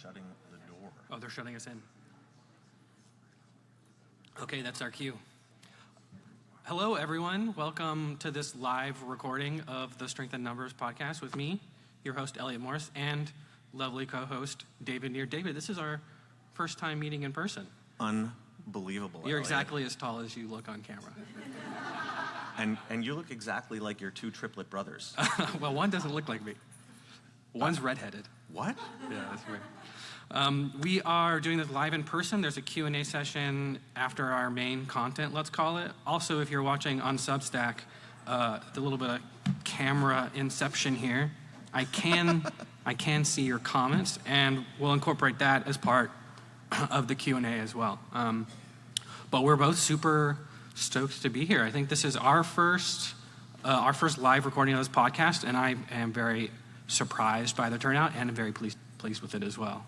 shutting the door. Oh, they're shutting us in. Okay, that's our cue. Hello, everyone. Welcome to this live recording of the Strength in Numbers podcast with me, your host, Elliott Morris, and lovely co-host, David Neer. David, this is our first time meeting in person. Unbelievable, You're Elliott. exactly as tall as you look on camera. And you look exactly like your two triplet brothers. Well, one doesn't look like me. One's redheaded. What? Yeah, that's weird. We are doing this live in person. There's a Q&A session after our main content, let's call it. Also, if you're watching on Substack, the little bit of camera inception here, I can see your comments, and we'll incorporate that as part of the Q&A as well. But we're both super stoked to be here. I think this is our first live recording of this podcast, and I am very surprised by the turnout, and I'm very pleased with it as well.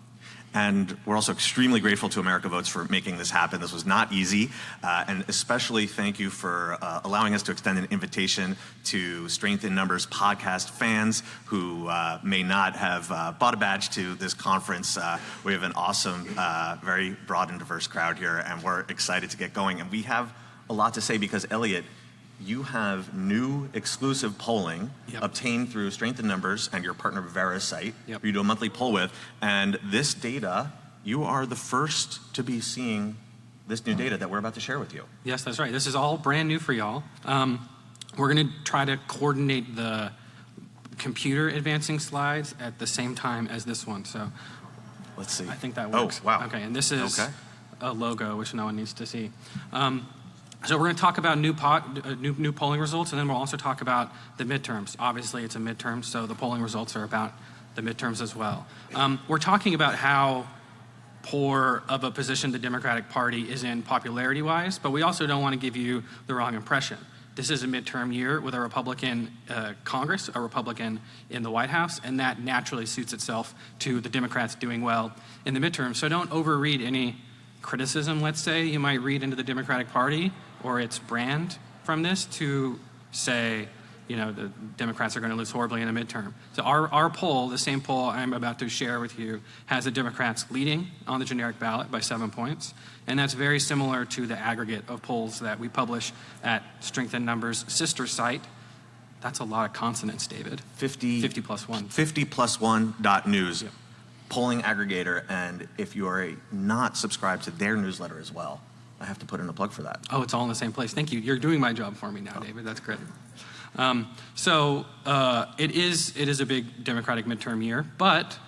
And we're also extremely grateful to America Votes for making this happen. This was not easy, and especially thank you for allowing us to extend an invitation to Strength in Numbers podcast fans who may not have bought a badge to this conference. We have an awesome, very broad and diverse crowd here, and we're excited to get going. And we have a lot to say because, Elliott, you have new exclusive polling obtained through Strength in Numbers and your partner Verisite, who you do a monthly poll with. And this data, you are the first to be seeing this new data that we're about to share with you. Yes, that's right. This is all brand new for y'all. We're going to try to coordinate the computer advancing slides at the same time as this one. So let's see. I think that works. Oh, wow. Okay, and this is a logo, which no one needs to see. So we're going to talk about new polling results, and then we'll also talk about the midterms. Obviously, it's a midterm, so the polling results are about the midterms as well. We're talking about how poor of a position the Democratic Party is in popularity-wise, but we also don't want to give you the wrong impression. This is a midterm year with a Republican Congress, a Republican in the White House, and that naturally suits itself to the Democrats doing well in the midterm. So don't overread any criticism, let's say, you might read into the Democratic Party or its brand from this to say, you know, the Democrats are going to lose horribly in the midterm. So our poll, the same poll I'm about to share with you, has the Democrats leading on the generic ballot by 7 points. And that's very similar to the aggregate of polls that we publish at Strength in Numbers' sister site. That's a lot of consonants, David. 50 plus 1. 50plus1.news. Yep. Polling aggregator, and if you are not subscribed to their newsletter as well, I have to put in a plug for that. Oh, it's all in the same place. Thank you. You're doing my job for me now, David. That's great. It is a big Democratic midterm year, but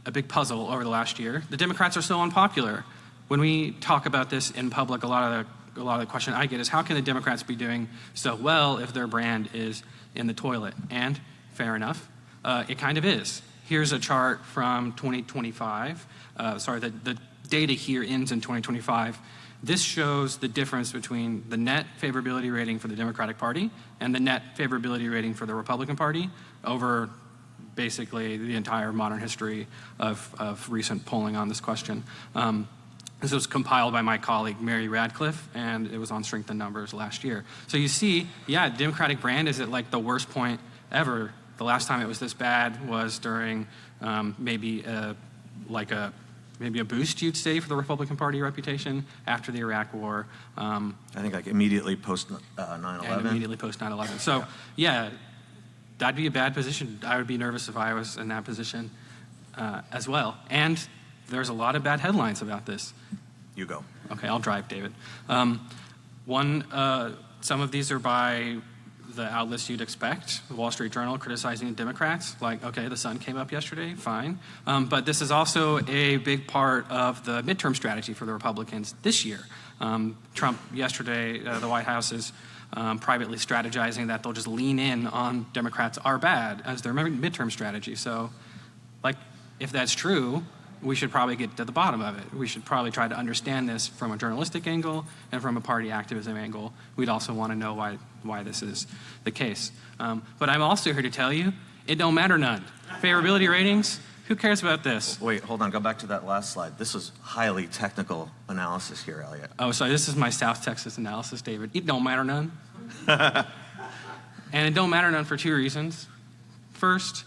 a big puzzle over the last year. The Democrats are so unpopular. When we talk about this in public, a lot of the question I get is, how can the Democrats be doing so well if their brand is in the toilet? And fair enough, it kind of is. Here's a chart from 2025. The data here ends in 2025. This shows the difference between the net favorability rating for the Democratic Party and the net favorability rating for the Republican Party over basically the entire modern history of recent polling on this question. This was compiled by my colleague, Mary Radcliffe, and it was on Strength in Numbers last year. So you see, the Democratic brand is at like the worst point ever. The last time it was this bad was during maybe a boost, you'd say, for the Republican Party reputation after the Iraq War. I think like immediately post 9/11. And immediately post 9/11. So that'd be a bad position. I would be nervous if I was in that position as well. And there's a lot of bad headlines about this. You go. Okay, I'll drive, David. Some of these are by the outlets you'd expect. The Wall Street Journal criticizing the Democrats, like, okay, the sun came up yesterday, fine. But this is also a big part of the midterm strategy for the Republicans this year. Trump yesterday, the White House is privately strategizing that they'll just lean in on Democrats are bad as their midterm strategy. So, like, if that's true, we should probably get to the bottom of it. We should probably try to understand this from a journalistic angle and from a party activism angle. We'd also want to know why this is the case. But I'm also here to tell you, it don't matter none. Favorability ratings, who cares about this? Wait, hold on, go back to that last slide. This is highly technical analysis here, Elliott. Oh, sorry, this is my South Texas analysis, David. It don't matter none. And it don't matter none for two reasons. First,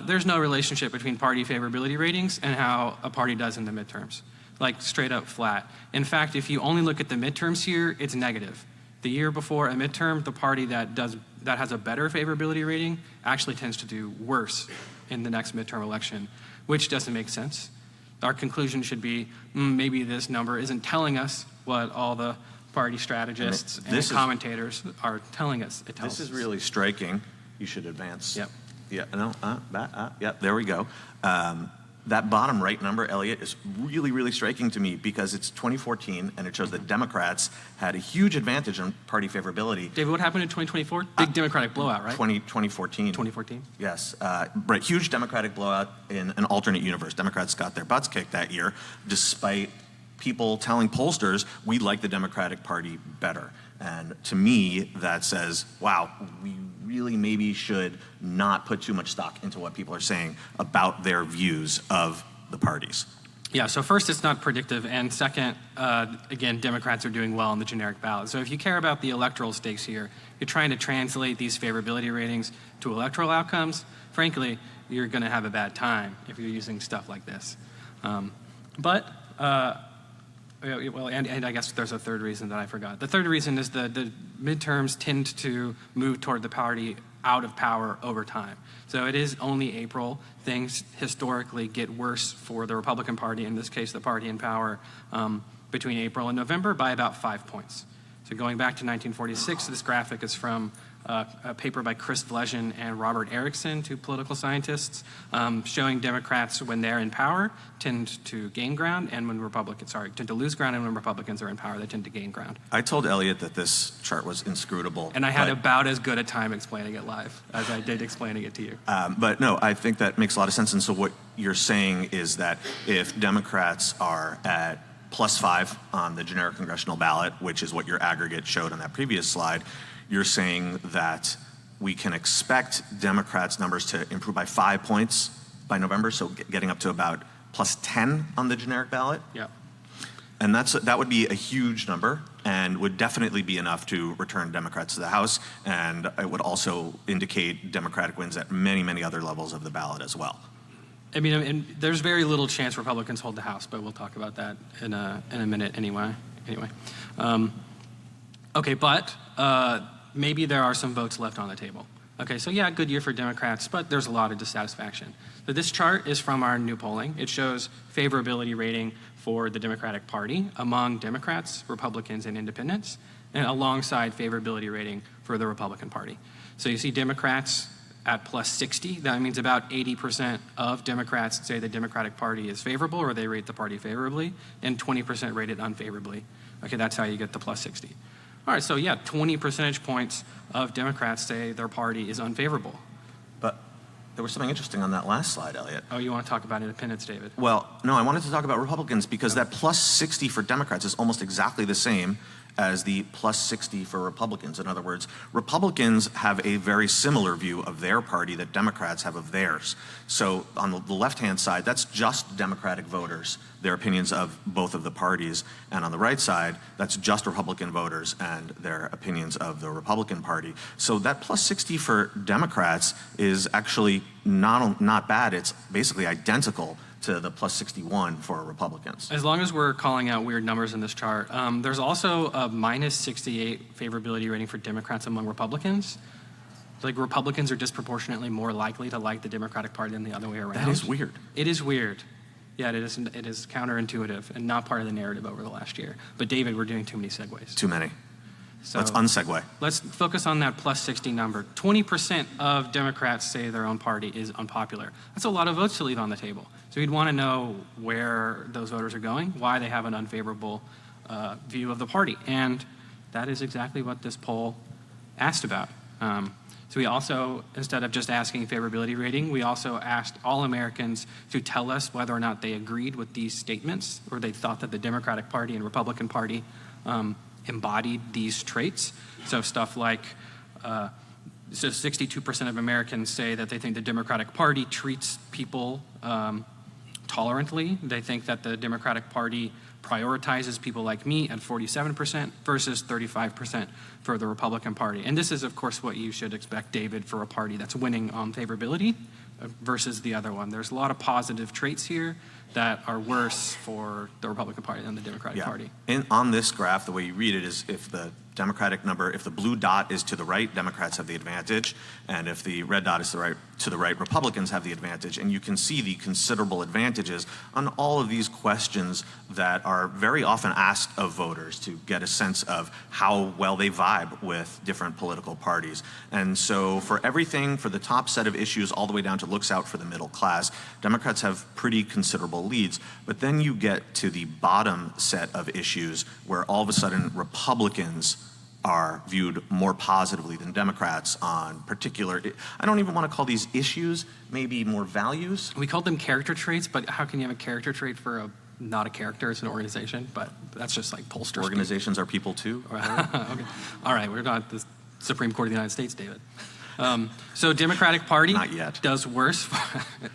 there's no relationship between party favorability ratings and how a party does in the midterms. Like straight up flat. In fact, if you only look at the midterms here, it's negative. The year before a midterm, the party that has a better favorability rating actually tends to do worse in the next midterm election, which doesn't make sense. Our conclusion should be maybe this number isn't telling us what all the party strategists and commentators are telling us. This is really striking. You should advance. Yep. Yeah. No. Yeah. There we go. That bottom right number, Elliott, is really, really striking to me because it's 2014 and it shows that Democrats had a huge advantage on party favorability. David, what happened in 2024? Big Democratic blowout, right? 2014. 2014? Yes. Right. Huge Democratic blowout in an alternate universe. Democrats got their butts kicked that year, despite people telling pollsters we like the Democratic Party better. And to me, that says, wow, we really maybe should not put too much stock into what people are saying about their views of the parties. Yeah, so first, it's not predictive, and second, again, Democrats are doing well on the generic ballot. So if you care about the electoral stakes here, you're trying to translate these favorability ratings to electoral outcomes, frankly, you're going to have a bad time if you're using stuff like this. And I guess there's a third reason that I forgot. The third reason is the midterms tend to move toward the party out of power over time. So it is only April. Things historically get worse for the Republican Party, in this case the party in power, between April and November by about 5 points. So going back to 1946, this graphic is from a paper by Chris Vlesion and Robert Erickson, two political scientists, showing Democrats, when they're in power, tend to gain ground, and when tend to lose ground, and when Republicans are in power, they tend to gain ground. I told Elliott that this chart was inscrutable. And I had about as good a time explaining it live as I did explaining it to you. But no, I think that makes a lot of sense. And so what you're saying is that if Democrats are at +5 on the generic congressional ballot, which is what your aggregate showed on that previous slide, you're saying that we can expect Democrats' numbers to improve by 5 points by November, so getting up to about +10 on the generic ballot? Yeah. And that would be a huge number and would definitely be enough to return Democrats to the House, and it would also indicate Democratic wins at many, many other levels of the ballot as well. I mean, and there's very little chance Republicans hold the House, but we'll talk about that in a minute anyway. Okay, but maybe there are some votes left on the table. Okay, so yeah, good year for Democrats, but there's a lot of dissatisfaction. So this chart is from our new polling. It shows favorability rating for the Democratic Party among Democrats, Republicans, and independents, and alongside favorability rating for the Republican Party. So you see Democrats at +60. That means about 80% of Democrats say the Democratic Party is favorable, or they rate the party favorably, and 20% rate it unfavorably. Okay, that's how you get the +60. All right, so yeah, 20 percentage points of Democrats say their party is unfavorable. But there was something interesting on that last slide, Elliott. Oh, you want to talk about independents, David? Well, no, I wanted to talk about Republicans because that +60 for Democrats is almost exactly the same as the +60 for Republicans. In other words, Republicans have a very similar view of their party that Democrats have of theirs. So on the left-hand side, that's just Democratic voters, their opinions of both of the parties. And on the right side, that's just Republican voters and their opinions of the Republican Party. So that +60 for Democrats is actually not bad. It's basically identical to the +61 for Republicans. As long as we're calling out weird numbers in this chart, there's also a -68 favorability rating for Democrats among Republicans. Like Republicans are disproportionately more likely to like the Democratic Party than the other way around. That is weird. It is weird. Yeah, it is counterintuitive and not part of the narrative over the last year. But David, we're doing too many segues. Too many. So let's unsegue. Let's focus on that +60 number. 20% of Democrats say their own party is unpopular. That's a lot of votes to leave on the table. So you'd want to know where those voters are going, why they have an unfavorable view of the party. And that is exactly what this poll asked about. So we also, instead of just asking favorability rating, we also asked all Americans to tell us whether or not they agreed with these statements, or they thought that the Democratic Party and Republican Party embodied these traits. So stuff like, so 62% of Americans say that they think the Democratic Party treats people tolerantly. They think that the Democratic Party prioritizes people like me at 47% versus 35% for the Republican Party. And this is, of course, what you should expect, David, for a party that's winning on favorability. versus the other one. There's a lot of positive traits here that are worse for the Republican Party than the Democratic Party. On this graph, the way you read it is if the Democratic number, if the blue dot is to the right, Democrats have the advantage, and if the red dot is to the right, Republicans have the advantage. And you can see the considerable advantages on all of these questions that are very often asked of voters to get a sense of how well they vibe with different political parties. And so for everything, for the top set of issues all the way down to looks out for the middle class, Democrats have pretty considerable leads. But then you get to the bottom set of issues where all of a sudden Republicans are viewed more positively than Democrats on particular, I don't even want to call these issues, maybe more values. We called them character traits, but how can you have a character trait for not a character, it's an organization, but that's just like pollsters. Organizations are people too. Okay. All right, we're not the Supreme Court of the United States, David. So Democratic Party Not yet. does worse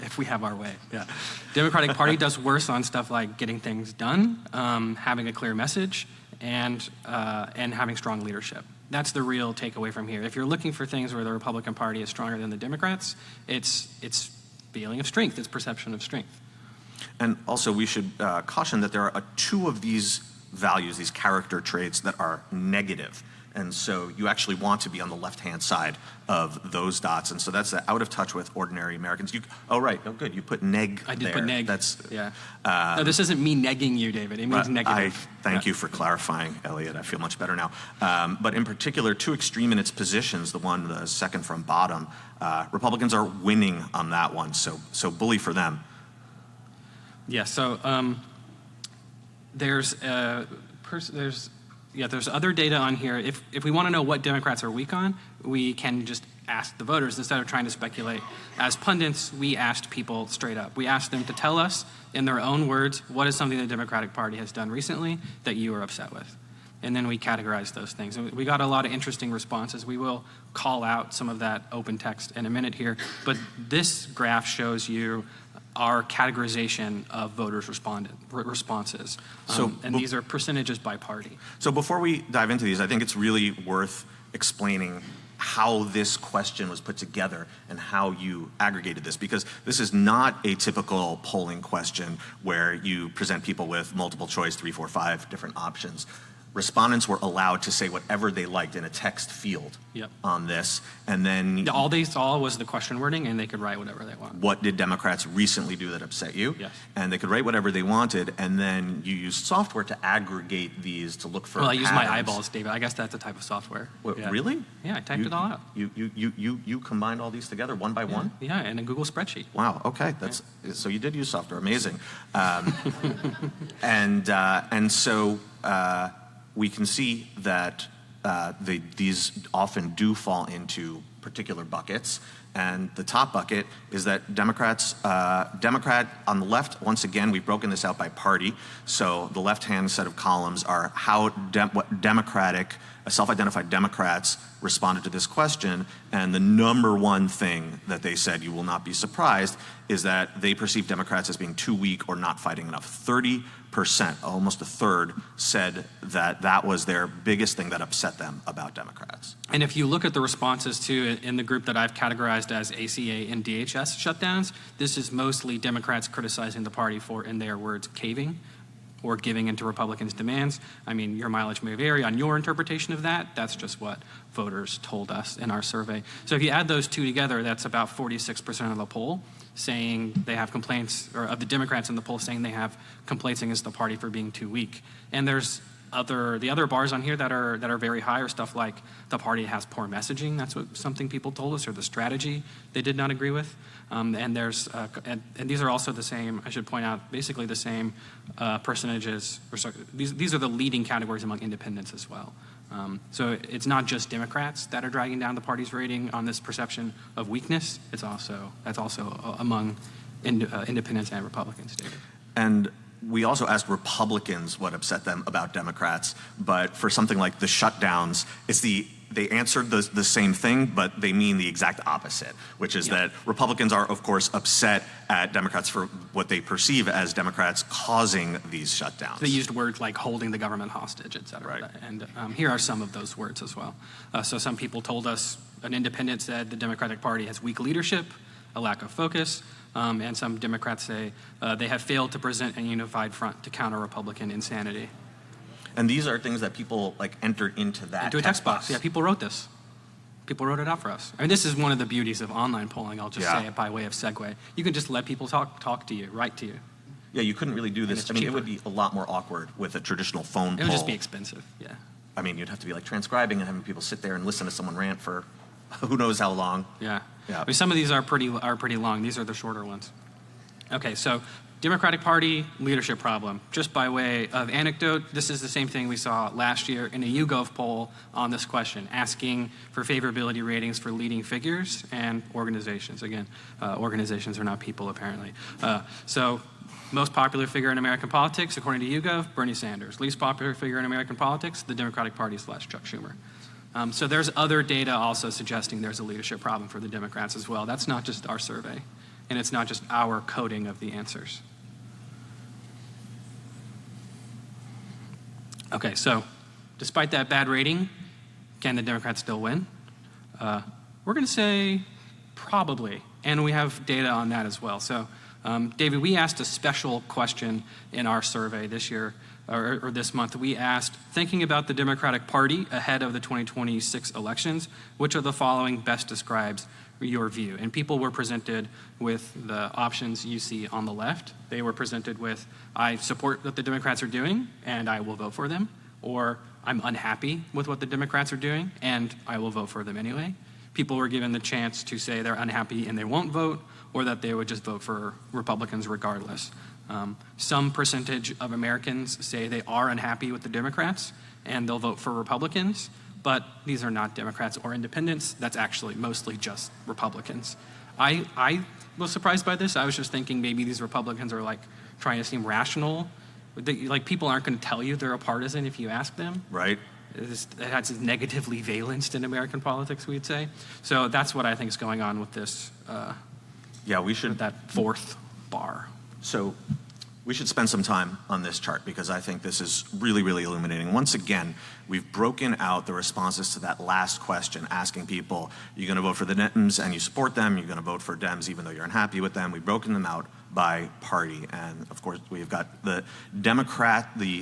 if we have our way. Yeah, Democratic Party does worse on stuff like getting things done, having a clear message, and having strong leadership. That's the real takeaway from here. If you're looking for things where the Republican Party is stronger than the Democrats, it's feeling of strength, it's perception of strength. And also we should caution that there are two of these values, these character traits that are negative. And so you actually want to be on the left-hand side of those dots. And so that's the out of touch with ordinary Americans. Oh, right. Oh, good. You put neg I did there. put neg. That's, yeah. No, this isn't me negging you, David. It means negative. Thank you for clarifying, Elliott. I feel much better now. But in particular, too extreme in its positions, the second from bottom, Republicans are winning on that one. So bully for them. Yeah, so there's other data on here. If we want to know what Democrats are weak on, we can just ask the voters instead of trying to speculate. As pundits, we asked people straight up. We asked them to tell us in their own words, what is something the Democratic Party has done recently that you are upset with? And then we categorized those things. And we got a lot of interesting responses. We will call out some of that open text in a minute here. But this graph shows you our categorization of voters' responses. And these are percentages by party. So before we dive into these, I think it's really worth explaining how this question was put together and how you aggregated this, because this is not a typical polling question where you present people with multiple choice, 3, 4, 5 different options. Respondents were allowed to say whatever they liked in a text field on this, and then all they saw was the question wording, and they could write whatever they want. What did Democrats recently do that upset you? Yes. And they could write whatever they wanted, and then you used software to aggregate these to look for Well, I patterns. used my eyeballs, David. I guess that's a type of software. Really? Yeah, I typed it all out. You combined all these together one by one? Yeah, in a Google spreadsheet. Wow. Okay. So you did use software. Amazing. And so. We can see that these often do fall into particular buckets. And the top bucket is that Democrat on the left, once again, we've broken this out by party. So the left-hand set of columns are how what Democratic, self-identified Democrats responded to this question. And the number one thing that they said, you will not be surprised, is that they perceive Democrats as being too weak or not fighting enough. 30%, almost a third, said that that was their biggest thing that upset them about Democrats. And if you look at the responses too in the group that I've categorized as ACA and DHS shutdowns, this is mostly Democrats criticizing the party for, in their words, caving or giving into Republicans' demands. I mean, your mileage may vary on your interpretation of that. That's just what voters told us in our survey. So if you add those two together, that's about 46% of the poll saying they have complaints, or of the Democrats in the poll saying they have complaints against the party for being too weak. And there's the other bars on here that are very high are stuff like the party has poor messaging. That's something people told us, or the strategy they did not agree with. And there's and these are also the same. I should point out basically the same percentages. These are the leading categories among independents as well. So it's not just Democrats that are dragging down the party's rating on this perception of weakness. That's also among independents and Republicans, David. And we also asked Republicans what upset them about Democrats, but for something like the shutdowns, they answered the same thing, but they mean the exact opposite, which is that Republicans are, of course, upset at Democrats for what they perceive as Democrats causing these shutdowns. They used words like holding the government hostage, et cetera. Right. And here are some of those words as well. So some people told us, an independent said the Democratic Party has weak leadership. a lack of focus, and some Democrats say they have failed to present a unified front to counter Republican insanity. And these are things that people like entered into that Into a text box. Yeah, people wrote this. People wrote it out for us. I mean, this is one of the beauties of online polling. I'll just say it by way of segue. You can just let people talk to you, write to you. Yeah, you couldn't really do this. I mean, it would be a lot more awkward with a traditional phone poll. It would just be expensive, yeah. I mean, you'd have to be like transcribing and having people sit there and listen to someone rant for who knows how long. Yeah. Yeah. I mean, some of these are pretty long. These are the shorter ones. Okay, so Democratic Party leadership problem. Just by way of anecdote, this is the same thing we saw last year in a YouGov poll on this question, asking for favorability ratings for leading figures and organizations. Again, organizations are not people, apparently. So most popular figure in American politics, according to YouGov, Bernie Sanders. Least popular figure in American politics, the Democratic Party / Chuck Schumer. So there's other data also suggesting there's a leadership problem for the Democrats as well. That's not just our survey, and it's not just our coding of the answers. Okay, so despite that bad rating, can the Democrats still win? We're going to say probably, and we have data on that as well. So, David, we asked a special question in our survey this year, or this month. We asked, thinking about the Democratic Party ahead of the 2026 elections, which of the following best describes your view? And people were presented with the options you see on the left. They were presented with, I support what the Democrats are doing, and I will vote for them. Or, I'm unhappy with what the Democrats are doing, and I will vote for them anyway. People were given the chance to say they're unhappy and they won't vote, or that they would just vote for Republicans regardless. Some percentage of Americans say they are unhappy with the Democrats, and they'll vote for Republicans. But these are not Democrats or independents. That's actually mostly just Republicans. I was surprised by this. I was just thinking maybe these Republicans are like trying to seem rational. Like people aren't going to tell you they're a partisan if you ask them. Right. It has negatively valenced in American politics, we'd say. So that's what I think is going on with this. Yeah, we should. With that fourth bar. So we should spend some time on this chart because I think this is really, really illuminating. Once again, we've broken out the responses to that last question, asking people, you're going to vote for the Dems and you support them, you're going to vote for Dems even though you're unhappy with them. We've broken them out by party. And of course, we've got the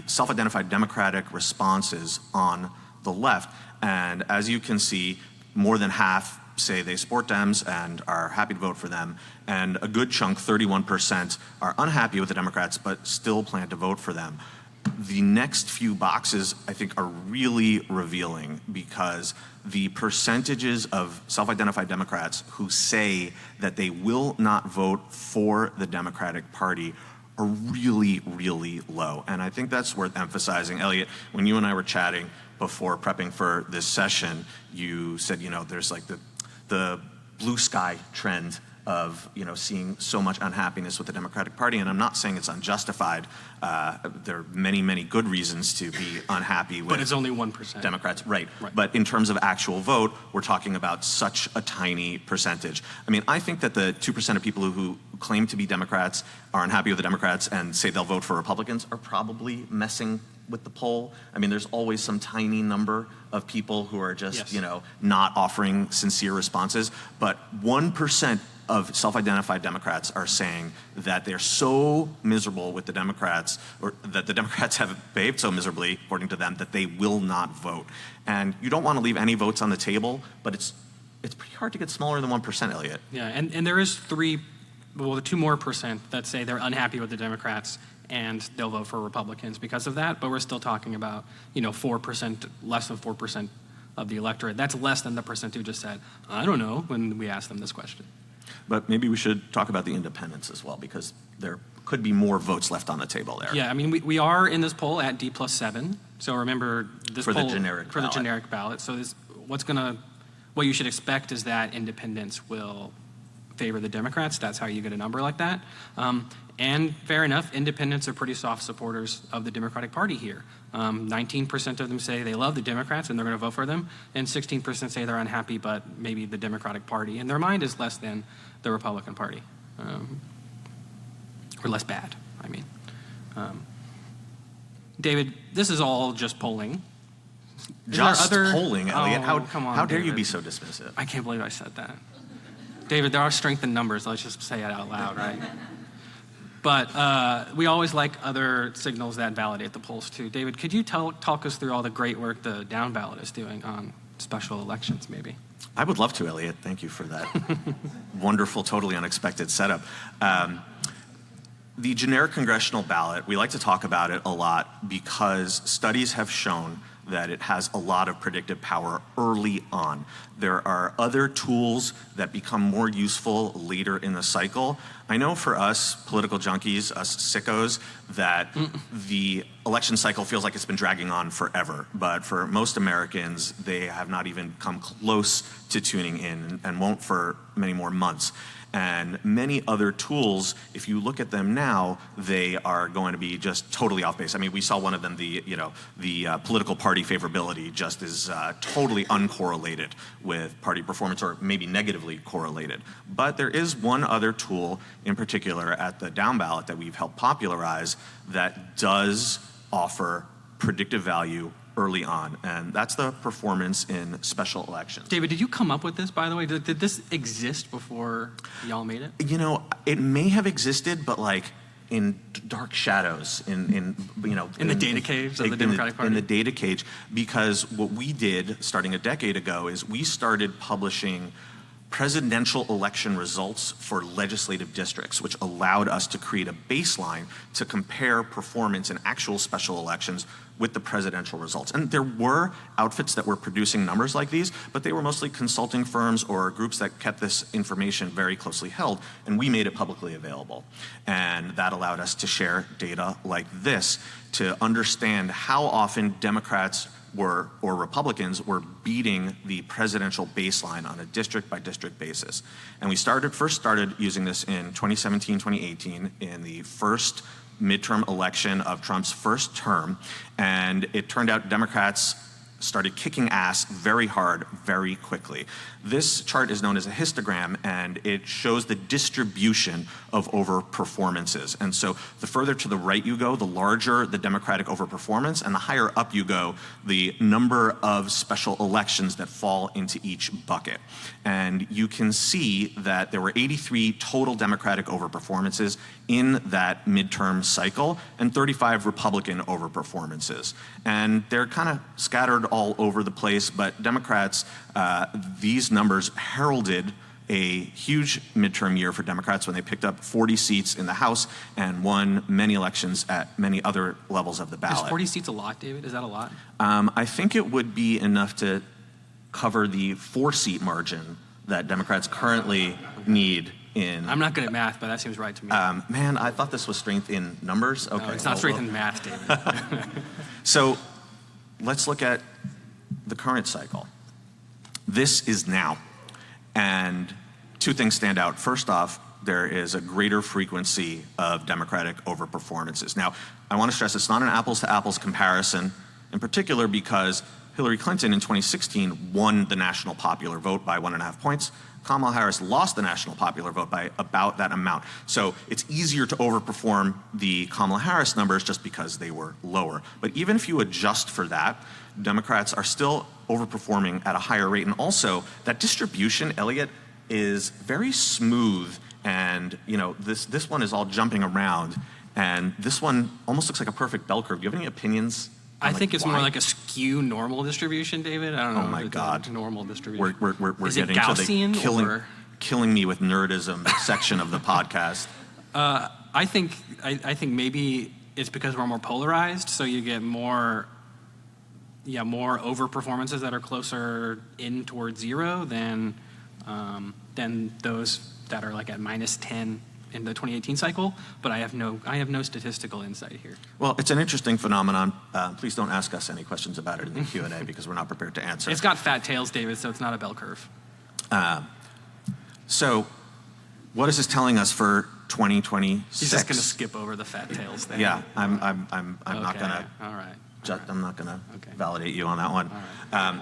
self-identified Democratic responses on the left. And as you can see, more than half say they support Dems and are happy to vote for them, and a good chunk, 31%, are unhappy with the Democrats but still plan to vote for them. The next few boxes, I think, are really revealing because the percentages of self-identified Democrats who say that they will not vote for the Democratic Party are really, really low. And I think that's worth emphasizing. Elliott, when you and I were chatting before prepping for this session, you said, there's like the blue sky trend of seeing so much unhappiness with the Democratic Party, and I'm not saying it's unjustified. There are many, many good reasons to be unhappy with. But it's only 1%. Democrats, right. But in terms of actual vote, we're talking about such a tiny percentage. I mean, I think that the 2% of people who claim to be Democrats are unhappy with the Democrats and say they'll vote for Republicans are probably messing with the poll. I mean, there's always some tiny number of people who are just, not offering sincere responses. But 1% of self-identified Democrats are saying that they're so miserable with the Democrats, or that the Democrats have behaved so miserably, according to them, that they will not vote. And you don't want to leave any votes on the table, but it's pretty hard to get smaller than 1%, Elliott. Yeah, and there is 2 more percent that say they're unhappy with the Democrats and they'll vote for Republicans because of that, but we're still talking about, 4%, less than 4% of the electorate. That's less than the percent who just said, I don't know, when we asked them this question. But maybe we should talk about the independents as well, because there could be more votes left on the table there. Yeah, I mean, we are in this poll at D+7. So remember, this for poll the generic for ballot. The generic ballot. So what you should expect is that independents will favor the Democrats. That's how you get a number like that. And fair enough, independents are pretty soft supporters of the Democratic Party here. 19% of them say they love the Democrats and they're going to vote for them, and 16% say they're unhappy, but maybe the Democratic Party in their mind is less than the Republican Party, or less bad, I mean. David, this is all just polling. Just polling, Elliott. Oh, come on, how dare David. you be so dismissive? I can't believe I said that. David, there are strength in numbers. Let's just say it out loud, right? But we always like other signals that validate the polls too. David, could you talk us through all the great work the down ballot is doing on special elections, maybe? I would love to, Elliott. Thank you for that wonderful, totally unexpected setup. The generic congressional ballot, we like to talk about it a lot because studies have shown that it has a lot of predictive power early on. There are other tools that become more useful later in the cycle. I know for us political junkies, us sickos, that the election cycle feels like it's been dragging on forever. But for most Americans, they have not even come close to tuning in and won't for many more months. And many other tools, if you look at them now, they are going to be just totally off base. I mean, we saw one of them, the political party favorability just is totally uncorrelated with party performance, or maybe negatively correlated. But there is one other tool in particular at the down ballot that we've helped popularize that does offer predictive value early on, and that's the performance in special elections. David, did you come up with this, by the way? Did this exist before y'all made it? You know, it may have existed, but like in dark shadows, in the data caves of the Democratic Party? In the data cage, because what we did starting a decade ago is we started publishing presidential election results for legislative districts, which allowed us to create a baseline to compare performance in actual special elections with the presidential results. And there were outfits that were producing numbers like these, but they were mostly consulting firms or groups that kept this information very closely held, and we made it publicly available. And that allowed us to share data like this to understand how often Democrats or Republicans were beating the presidential baseline on a district by district basis. And we first started using this in 2017, 2018 in the first midterm election of Trump's first term. And it turned out Democrats started kicking ass very hard, very quickly. This chart is known as a histogram, and it shows the distribution of overperformances. And so the further to the right you go, the larger the Democratic overperformance, and the higher up you go, the number of special elections that fall into each bucket. And you can see that there were 83 total Democratic overperformances in that midterm cycle, and 35 Republican overperformances. And they're kind of scattered all over the place, but Democrats, these numbers heralded a huge midterm year for Democrats when they picked up 40 seats in the House and won many elections at many other levels of the ballot. Is 40 seats a lot, David? Is that a lot? I think it would be enough to cover the 4-seat margin that Democrats currently need in. I'm not good at math, but that seems right to me. Man, I thought this was strength in numbers. Okay, no, it's not strength in math, David. So let's look at the current cycle. This is now. And two things stand out. First off, there is a greater frequency of Democratic overperformances. Now, I want to stress it's not an apples-to-apples comparison, in particular because Hillary Clinton in 2016 won the national popular vote by 1.5 points. Kamala Harris lost the national popular vote by about that amount. So it's easier to overperform the Kamala Harris numbers just because they were lower. But even if you adjust for that, Democrats are still overperforming at a higher rate. And also, that distribution, Elliott, is very smooth. And this one is all jumping around. And this one almost looks like a perfect bell curve. Do you have any opinions? I think it's more like a skew normal distribution, David. I don't know. Oh my God. Normal distribution. We're is it getting Gaussian to the or killing me with nerdism section of the podcast. I think maybe it's because we're more polarized, so you get more over performances that are closer in towards zero than those that are like at -10 in the 2018 cycle. But I have no statistical insight here. Well, it's an interesting phenomenon. Please don't ask us any questions about it in the Q&A because we're not prepared to answer. It's got fat tails, David, so it's not a bell curve. So what is this telling us for 2026? He's just going to skip over the fat tails thing. Yeah, I'm okay. not going to. All right. I'm not going to Okay. validate you on that one. All right.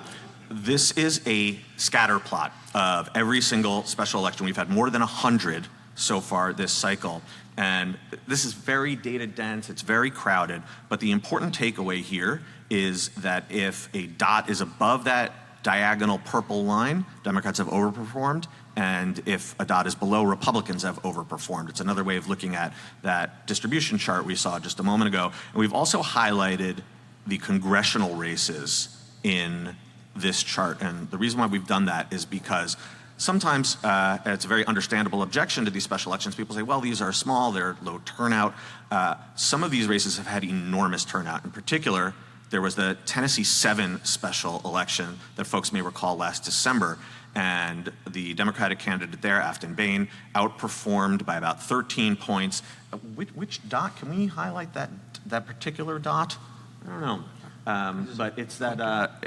This is a scatter plot of every single special election. We've had more than 100 so far this cycle. And this is very data dense, it's very crowded, but the important takeaway here is that if a dot is above that diagonal purple line, Democrats have overperformed, and if a dot is below, Republicans have overperformed. It's another way of looking at that distribution chart we saw just a moment ago. And we've also highlighted the congressional races in this chart. And the reason why we've done that is because sometimes it's a very understandable objection to these special elections. People say, well, these are small, they're low turnout. Some of these races have had enormous turnout. In particular, there was the Tennessee 7 special election that folks may recall last December. And the Democratic candidate there, Afton Bain, outperformed by about 13 points. Which dot? Can we highlight that particular dot? I don't know. But it's that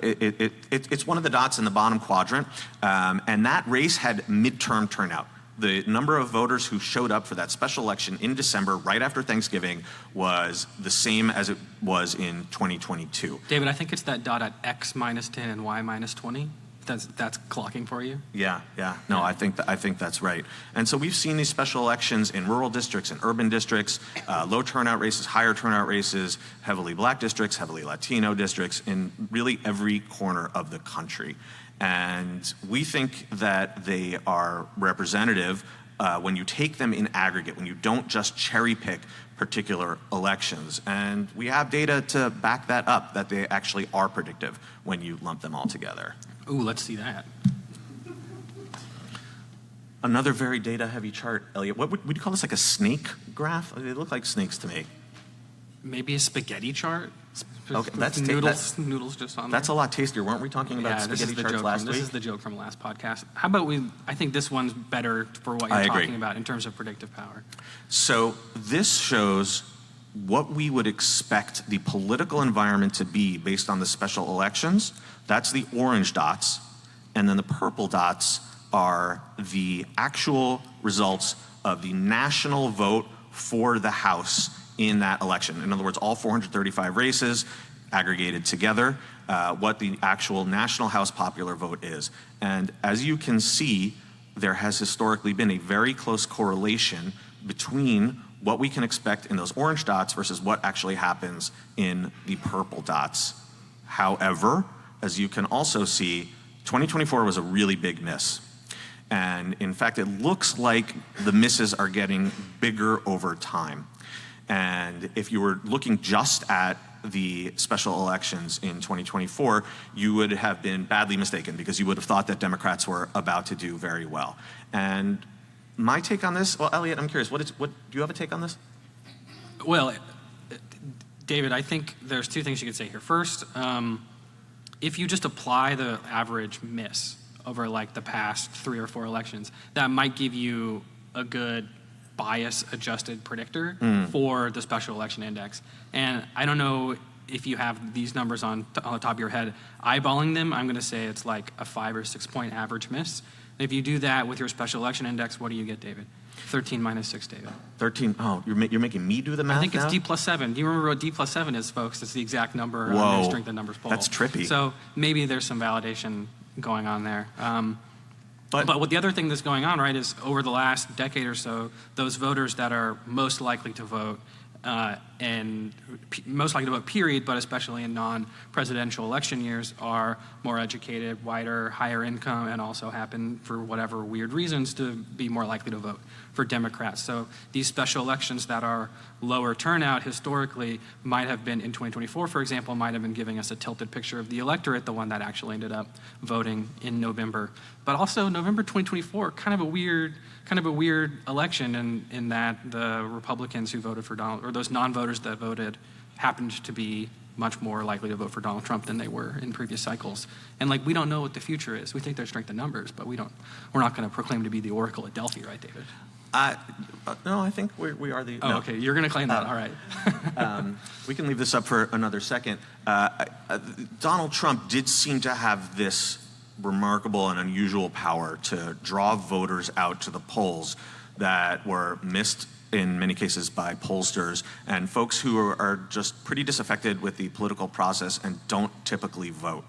it's one of the dots in the bottom quadrant. And that race had midterm turnout. The number of voters who showed up for that special election in December, right after Thanksgiving, was the same as it was in 2022. David, I think it's that dot at X minus 10 and Y minus 20. That's clocking for you? Yeah. No, I think that's right. And so we've seen these special elections in rural districts and urban districts, low turnout races, higher turnout races, heavily black districts, heavily Latino districts, in really every corner of the country. And we think that they are representative when you take them in aggregate, when you don't just cherry pick particular elections. And we have data to back that up, that they actually are predictive when you lump them all together. Ooh, let's see that. Another very data-heavy chart, Elliot. Would you call this like a snake graph? They look like snakes to me. Maybe a spaghetti chart? Okay, noodles just on there. That's a lot tastier. Weren't we talking about spaghetti charts last week? This is the joke from last podcast. How about I think this one's better for what you're talking about in terms of predictive power. So this shows what we would expect the political environment to be based on the special elections. That's the orange dots. And then the purple dots are the actual results of the national vote for the House in that election. In other words, all 435 races aggregated together, what the actual national House popular vote is. And as you can see, there has historically been a very close correlation between what we can expect in those orange dots versus what actually happens in the purple dots. However, as you can also see, 2024 was a really big miss. And in fact, it looks like the misses are getting bigger over time. And if you were looking just at the special elections in 2024, you would have been badly mistaken, because you would have thought that Democrats were about to do very well. And my take on this, well, Elliot, I'm curious, what do you have a take on this? Well, David, I think there's two things you could say here. First, if you just apply the average miss over like the past 3 or 4 elections, that might give you a good bias-adjusted predictor for the special election index. And I don't know if you have these numbers on the top of your head. Eyeballing them, I'm going to say it's like a 5 or 6 point average miss. If you do that with your special election index, what do you get, David? 13 minus 6, David. 13. Oh, you're making me do the math now? I think it's D plus 7. Do you remember what D plus 7 is, folks? It's the exact number on your strength of numbers poll. That's trippy. So maybe there's some validation going on there. But what the other thing that's going on, right, is over the last decade or so, those voters that are most likely to vote, and most likely to vote, period, but especially in non-presidential election years, are more educated, whiter, higher income, and also happen, for whatever weird reasons, to be more likely to vote for Democrats. So these special elections that are lower turnout historically might have been, in 2024, for example, might have been giving us a tilted picture of the electorate, the one that actually ended up voting in November. But also November 2024, kind of a weird election in that the Republicans who voted for Donald, or those non-voters that voted, happened to be much more likely to vote for Donald Trump than they were in previous cycles. And like, we don't know what the future is. We think there's strength in numbers, but we're not going to proclaim to be the Oracle at Delphi, right, David? No, I think we are the... Oh, no. Okay, you're going to claim that, all right. We can leave this up for another second. Donald Trump did seem to have this remarkable and unusual power to draw voters out to the polls that were missed in many cases by pollsters and folks who are just pretty disaffected with the political process and don't typically vote.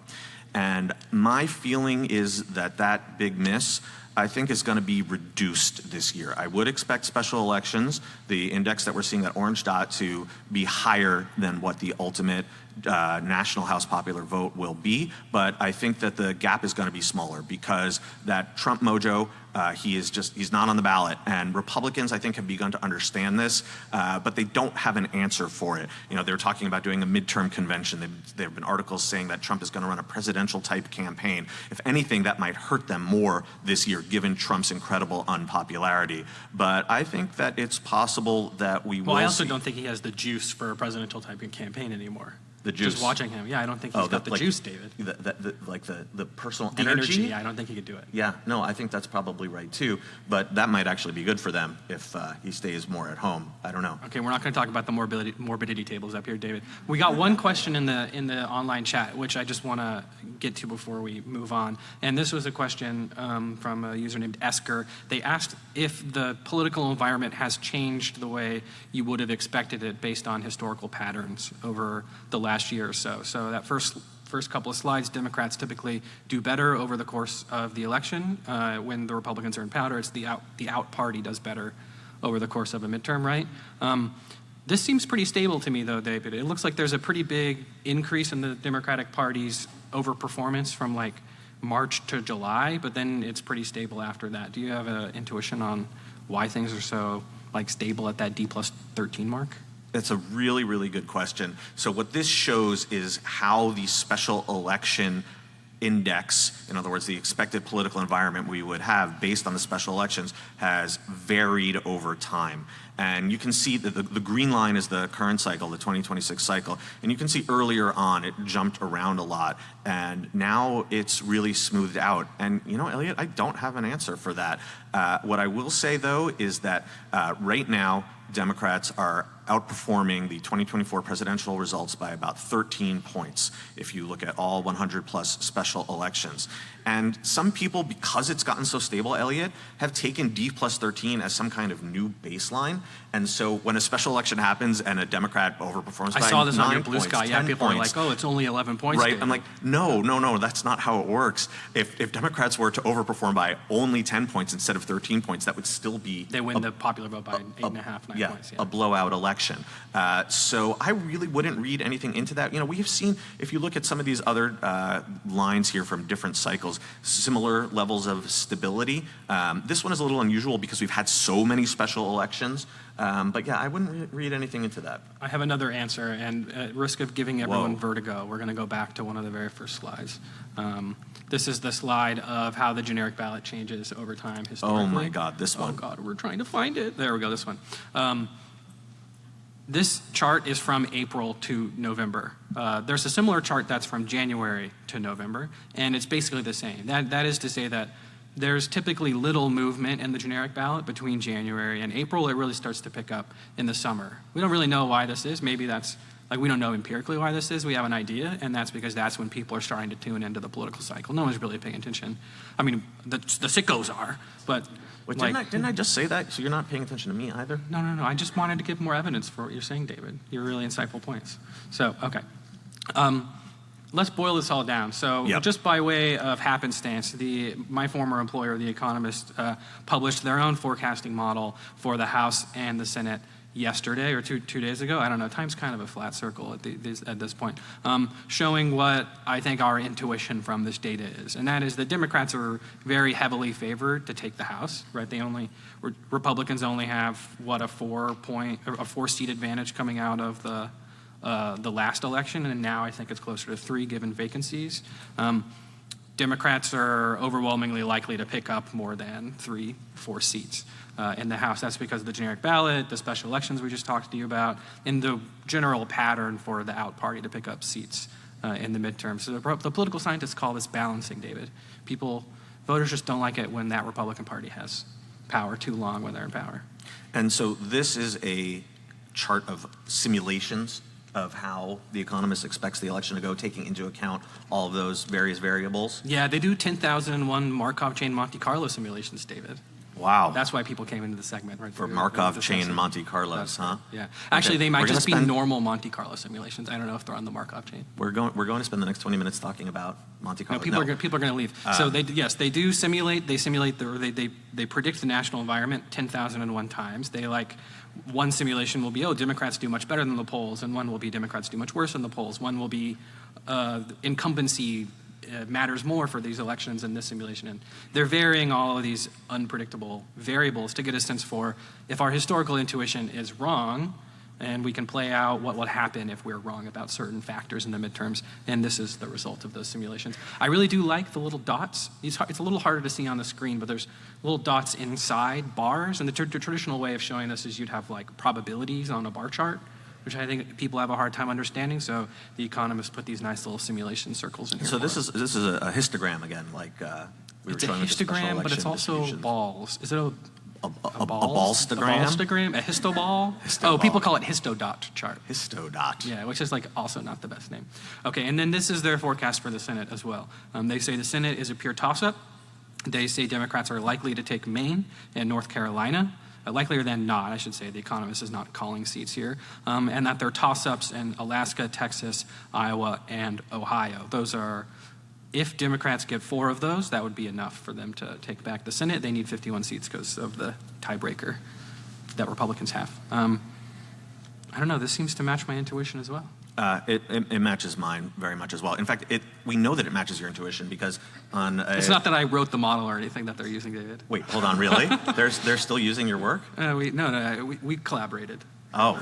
And my feeling is that big miss I think is going to be reduced this year. I would expect special elections, the index that we're seeing, that orange dot, to be higher than what the ultimate national House popular vote will be, but I think that the gap is going to be smaller because that Trump mojo, he's not on the ballot, and Republicans, I think, have begun to understand this, but they don't have an answer for it. You know, they're talking about doing a midterm convention. There have been articles saying that Trump is going to run a presidential type campaign. If anything, that might hurt them more this year, given Trump's incredible unpopularity. But I think that it's possible that we will. Well, I also don't think he has the juice for a presidential type of campaign anymore. The juice. Just watching him, yeah, I don't think he's got the juice, David. The personal The energy. I don't think he could do it. Yeah, no, I think that's probably right too. But that might actually be good for them if he stays more at home. I don't know. Okay, we're not going to talk about the morbidity tables up here, David. We got one question in the online chat, which I just want to get to before we move on. And this was a question from a user named Esker. They asked if the political environment has changed the way you would have expected it based on historical patterns over the last year or so. So that first couple of slides, Democrats typically do better over the course of the election. When the Republicans are in power, it's the out party does better over the course of a midterm, right? This seems pretty stable to me, though, David. It looks like there's a pretty big increase in the Democratic Party's overperformance from like March to July, but then it's pretty stable after that. Do you have an intuition on why things are so like stable at that D+13 mark? That's a really, really good question. So what this shows is how the special election index, in other words, the expected political environment we would have based on the special elections, has varied over time. And you can see that the green line is the current cycle, the 2026 cycle. And you can see earlier on it jumped around a lot. And now it's really smoothed out. And, you know, Elliott, I don't have an answer for that. What I will say, though, is that right now, Democrats are outperforming the 2024 presidential results by about 13 points if you look at all 100 plus special elections. And some people, because it's gotten so stable, Elliott, have taken D+13 as some kind of new baseline. And so when a special election happens and a Democrat overperforms by 9 points, 10 points, I saw this on your Blue Sky. Yeah, people are like, oh, it's only 11 points. Right, David. I'm like, no, that's not how it works. If Democrats were to overperform by only 10 points instead of 13 points, that would still be... They win the popular vote by 8.5, 9 points. Yeah, a blowout election. So I really wouldn't read anything into that. You know, we have seen, if you look at some of these other lines here from different cycles, similar levels of stability. This one is a little unusual because we've had so many special elections. But yeah, I wouldn't read anything into that. I have another answer, and at risk of giving everyone vertigo, we're going to go back to one of the very first slides. This is the slide of how the generic ballot changes over time historically. Oh my God, this one. Oh God, we're trying to find it. There we go, this one. This chart is from April to November. There's a similar chart that's from January to November, and it's basically the same. That is to say that there's typically little movement in the generic ballot between January and April. It really starts to pick up in the summer. We don't really know why this is. Maybe that's, like, we don't know empirically why this is. We have an idea, and that's because that's when people are starting to tune into the political cycle. No one's really paying attention. I mean, the sickos are, but... Wait, didn't I just say that? So you're not paying attention to me either? No. I just wanted to give more evidence for what you're saying, David. Your really insightful points. So, okay. Let's boil this all down. So just by way of happenstance, my former employer, The Economist, published their own forecasting model for the House and the Senate yesterday or two days ago. I don't know. Time's kind of a flat circle at this point, showing what I think our intuition from this data is. And that is that Democrats are very heavily favored to take the House, right? Republicans only have, what, a 4-seat advantage coming out of the last election, and now I think it's closer to 3 given vacancies. Democrats are overwhelmingly likely to pick up more than 3-4 seats in the House. That's because of the generic ballot, the special elections we just talked to you about, and the general pattern for the out party to pick up seats in the midterms. So the political scientists call this balancing, David. Voters just don't like it when that Republican Party has power too long when they're in power. And so this is a chart of simulations of how The Economist expects the election to go, taking into account all of those various variables? Yeah, they do 10,001 Markov chain Monte Carlo simulations, David. Wow. That's why people came into the segment, right? For Markov chain Monte Carlos, huh? Yeah. Actually, Okay. they might We're just be gonna spend- normal Monte Carlo simulations. I don't know if they're on the Markov chain. We're going to spend the next 20 minutes talking about Monte No, Carlo. people are going to leave. So they do simulate. They simulate they predict the national environment 10,001 times. They one simulation will be, Democrats do much better than the polls, and one will be Democrats do much worse than the polls. One will be incumbency matters more for these elections in this simulation. And they're varying all of these unpredictable variables to get a sense for if our historical intuition is wrong, and we can play out what will happen if we're wrong about certain factors in the midterms. And this is the result of those simulations. I really do like the little dots. It's a little harder to see on the screen, but there's little dots inside bars. And the traditional way of showing this is you'd have probabilities on a bar chart, which I think people have a hard time understanding. So the economists put these nice little simulation circles in here. So this is a histogram again, we were It's a showing with the special histogram, but it's election also distributions. balls. Is it a A balls? ballstagram? A ballstagram? A histoball? Histoball. Oh, people call it histodot chart. Histodot. Yeah, which is also not the best name. Okay, and then this is their forecast for the Senate as well. They say the Senate is a pure toss-up. They say Democrats are likely to take Maine and North Carolina. Likelier than not, I should say. The Economist is not calling seats here. And that they're toss-ups in Alaska, Texas, Iowa, and Ohio. Those are, if Democrats get 4 of those, that would be enough for them to take back the Senate. They need 51 seats because of the tiebreaker that Republicans have. I don't know. This seems to match my intuition as well. It matches mine very much as well. In fact, we know that it matches your intuition because It's not that I wrote the model or anything that they're using, David. Wait, hold on, really? They're still using your work? We collaborated. Oh.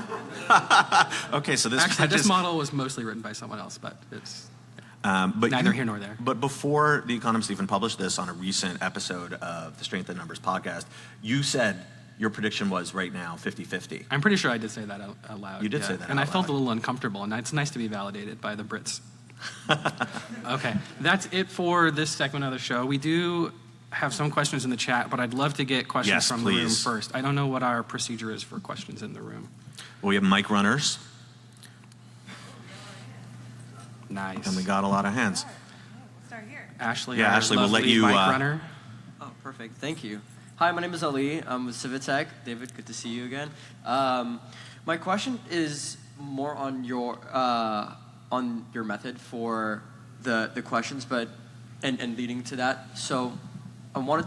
Okay, so this Actually, matches. this model was mostly written by someone else, but it's But neither here nor there. But before The Economist even published this on a recent episode of the Strength in Numbers podcast, you said your prediction was right now 50-50. I'm pretty sure I did say that out loud. You did say that and out I felt loud. a little uncomfortable, and it's nice to be validated by the Brits. Okay, that's it for this segment of the show. We do have some questions in the chat, but I'd love to get questions Yes, from the room please. first. I don't know what our procedure is for questions in the room. We have mic runners, Nice. and we got a lot of hands. Start here. Ashley, Yeah, our Ashley, we'll let lovely you, mic runner. Oh, perfect. Thank you. Hi, my name is Ali. I'm with Civitech. David, good to see you again. My question is more on your method for the questions, but and leading to that. So, I wanted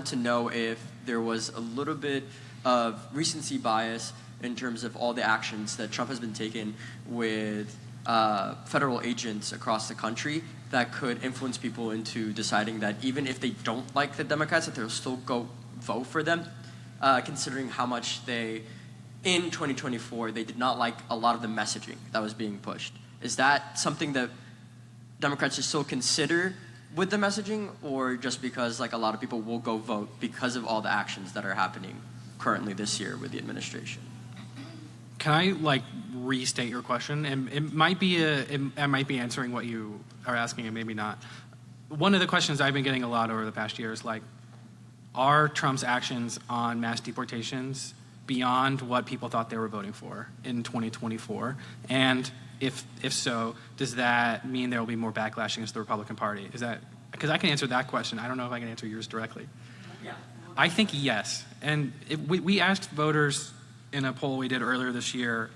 to know if there was a little bit of recency bias in terms of all the actions that Trump has been taking with federal agents across the country that could influence people into deciding that even if they don't like the Democrats, that they'll still go vote for them, considering how much in 2024, they did not like a lot of the messaging that was being pushed. Is that something that Democrats should still consider with the messaging, or just because a lot of people will go vote because of all the actions that are happening currently this year with the administration? Can I restate your question? And it might be I might be answering what you are asking, and maybe not. One of the questions I've been getting a lot over the past year is are Trump's actions on mass deportations beyond what people thought they were voting for in 2024? And if so, does that mean there will be more backlash against the Republican Party? Is that because I can answer that question? I don't know if I can answer yours directly. Yeah. I think yes. And we asked voters in a poll we did earlier this year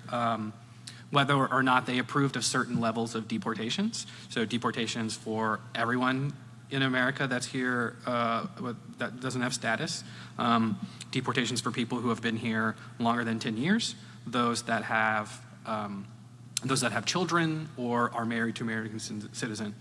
whether or not they approved of certain levels of deportations. So deportations for everyone in America that's here that doesn't have status. Deportations for people who have been here longer than 10 years. Those that have children or are married to an American citizen,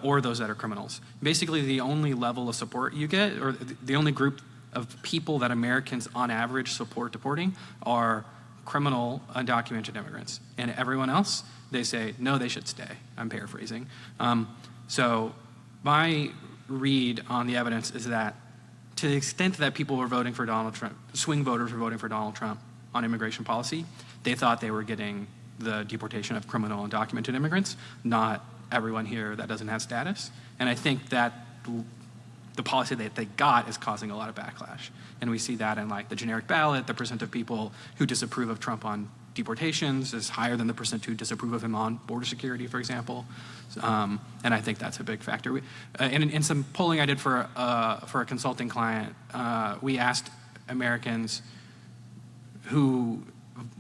or those that are criminals. Basically, the only level of support you get, or the only group of people that Americans on average support deporting, are criminal undocumented immigrants. And everyone else, they say, no, they should stay. I'm paraphrasing. So my read on the evidence is that to the extent that people were voting for Donald Trump, swing voters were voting for Donald Trump on immigration policy, they thought they were getting the deportation of criminal undocumented immigrants, not everyone here that doesn't have status. And I think that the policy that they got is causing a lot of backlash. And we see that in the generic ballot, the percent of people who disapprove of Trump on deportations is higher than the percent who disapprove of him on border security, for example. And I think that's a big factor. In some polling I did for a consulting client, we asked Americans who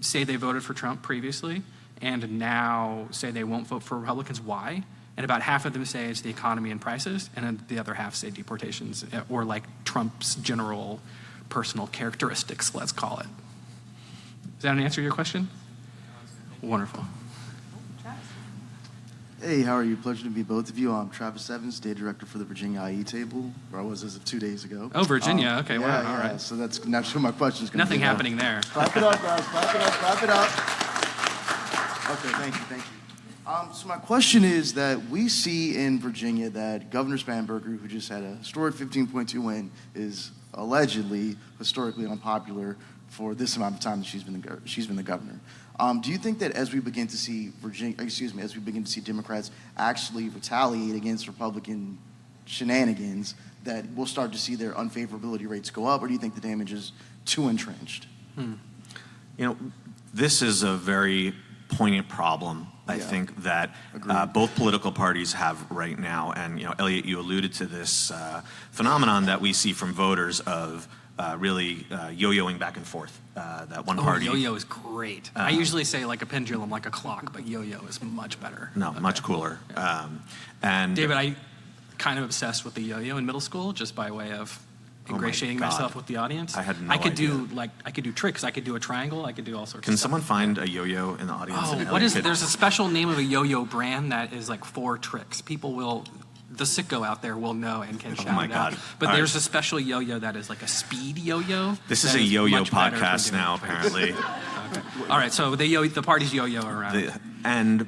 say they voted for Trump previously and now say they won't vote for Republicans, why? And about half of them say it's the economy and prices, and then the other half say deportations, or like Trump's general personal characteristics, let's call it. Does that answer your question? Wonderful. Hey, how are you? Pleasure to meet both of you. I'm Travis Evans, Data Director for the Virginia IE table, where I was as of 2 days ago. Oh, Virginia. Okay, yeah, wow, all right. So that's naturally my question's going to be. Nothing happening there. Clap it up, guys. Clap it up. Clap it up. Okay, thank you. So my question is that we see in Virginia that Governor Spanberger, who just had a historic 15.2 win, is allegedly historically unpopular for this amount of time that she's been the governor. Do you think that as we begin to see Democrats actually retaliate against Republican shenanigans, that we'll start to see their unfavorability rates go up, or do you think the damage is too entrenched? This is a very poignant problem, I think, that both political parties have right now. And, Elliott, you alluded to this phenomenon that we see from voters of really yo-yoing back and forth. That one party. Yo-yo is great. I usually say like a pendulum, like a clock, but yo-yo is much better. No, much cooler. And David, I kind of obsessed with the yo-yo in middle school, just by way of ingratiating myself with the audience. I had no I could idea. I could do tricks. I could do a triangle. I could do all sorts Can of stuff. someone find a yo-yo in the audience? Oh, And what is it? Elliott There's a special name of a yo-yo brand that is like 4 tricks. The sicko out there will know and can shout my it out. God. But All there's right. a special yo-yo that is like a speed yo-yo. This is that a yo-yo much better for podcast doing now, tricks. apparently. Okay. All right, so the party's yo-yo around.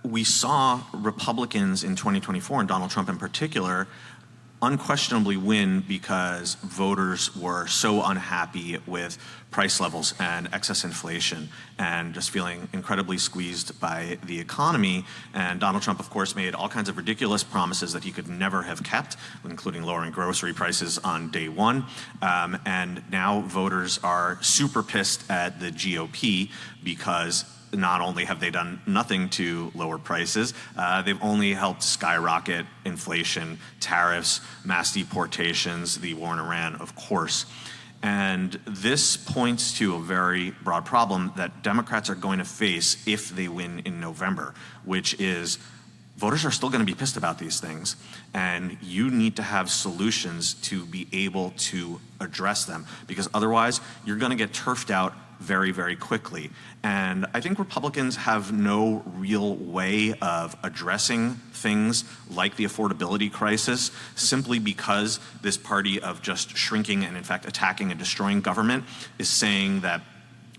We saw Republicans in 2024, and Donald Trump in particular, unquestionably win because voters were so unhappy with price levels and excess inflation and just feeling incredibly squeezed by the economy. And Donald Trump, of course, made all kinds of ridiculous promises that he could never have kept, including lowering grocery prices on day one. And now voters are super pissed at the GOP because not only have they done nothing to lower prices, they've only helped skyrocket inflation, tariffs, mass deportations, the war in Iran, of course. And this points to a very broad problem that Democrats are going to face if they win in November, which is voters are still going to be pissed about these things, and you need to have solutions to be able to address them, because otherwise you're going to get turfed out very, very quickly. And I think Republicans have no real way of addressing things like the affordability crisis simply because this party of just shrinking and, in fact, attacking and destroying government is saying that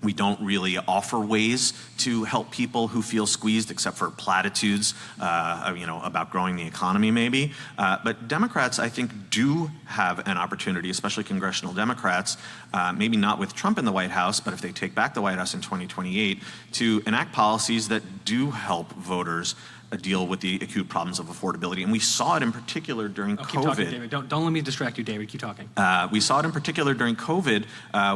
we don't really offer ways to help people who feel squeezed, except for platitudes, about growing the economy, maybe. But Democrats, I think, do have an opportunity, especially congressional Democrats, maybe not with Trump in the White House, but if they take back the White House in 2028, to enact policies that do help voters deal with the acute problems of affordability. And we saw it in particular during COVID. Keep talking, David. Don't let me distract you, David. Keep talking. We saw it in particular during COVID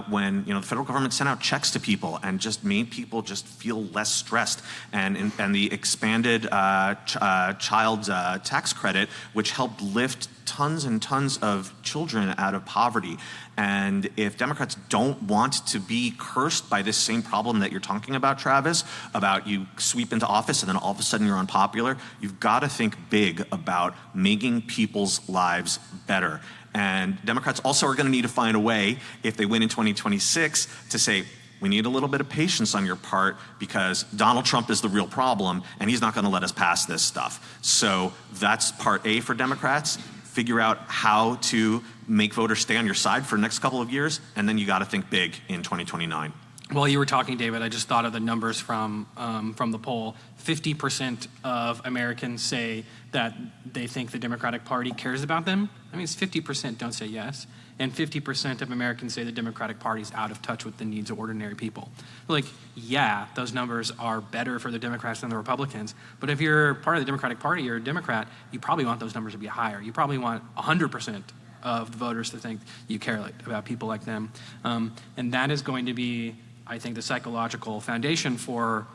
when the federal government sent out checks to people and just made people just feel less stressed. And the expanded child tax credit, which helped lift tons and tons of children out of poverty. And if Democrats don't want to be cursed by this same problem that you're talking about, Travis, about you sweep into office and then all of a sudden you're unpopular, you've got to think big about making people's lives better. And Democrats also are going to need to find a way, if they win in 2026, to say, we need a little bit of patience on your part because Donald Trump is the real problem and he's not going to let us pass this stuff. So that's part A for Democrats. Figure out how to make voters stay on your side for the next couple of years, and then you got to think big in 2029. While you were talking, David, I just thought of the numbers from the poll. 50% of Americans say that they think the Democratic Party cares about them. That means 50% don't say yes. And 50% of Americans say the Democratic Party is out of touch with the needs of ordinary people. Like, yeah, those numbers are better for the Democrats than the Republicans. But if you're part of the Democratic Party, you're a Democrat, you probably want those numbers to be higher. You probably want 100% of the voters to think you care about people like them. And that is going to be, I think the psychological foundation for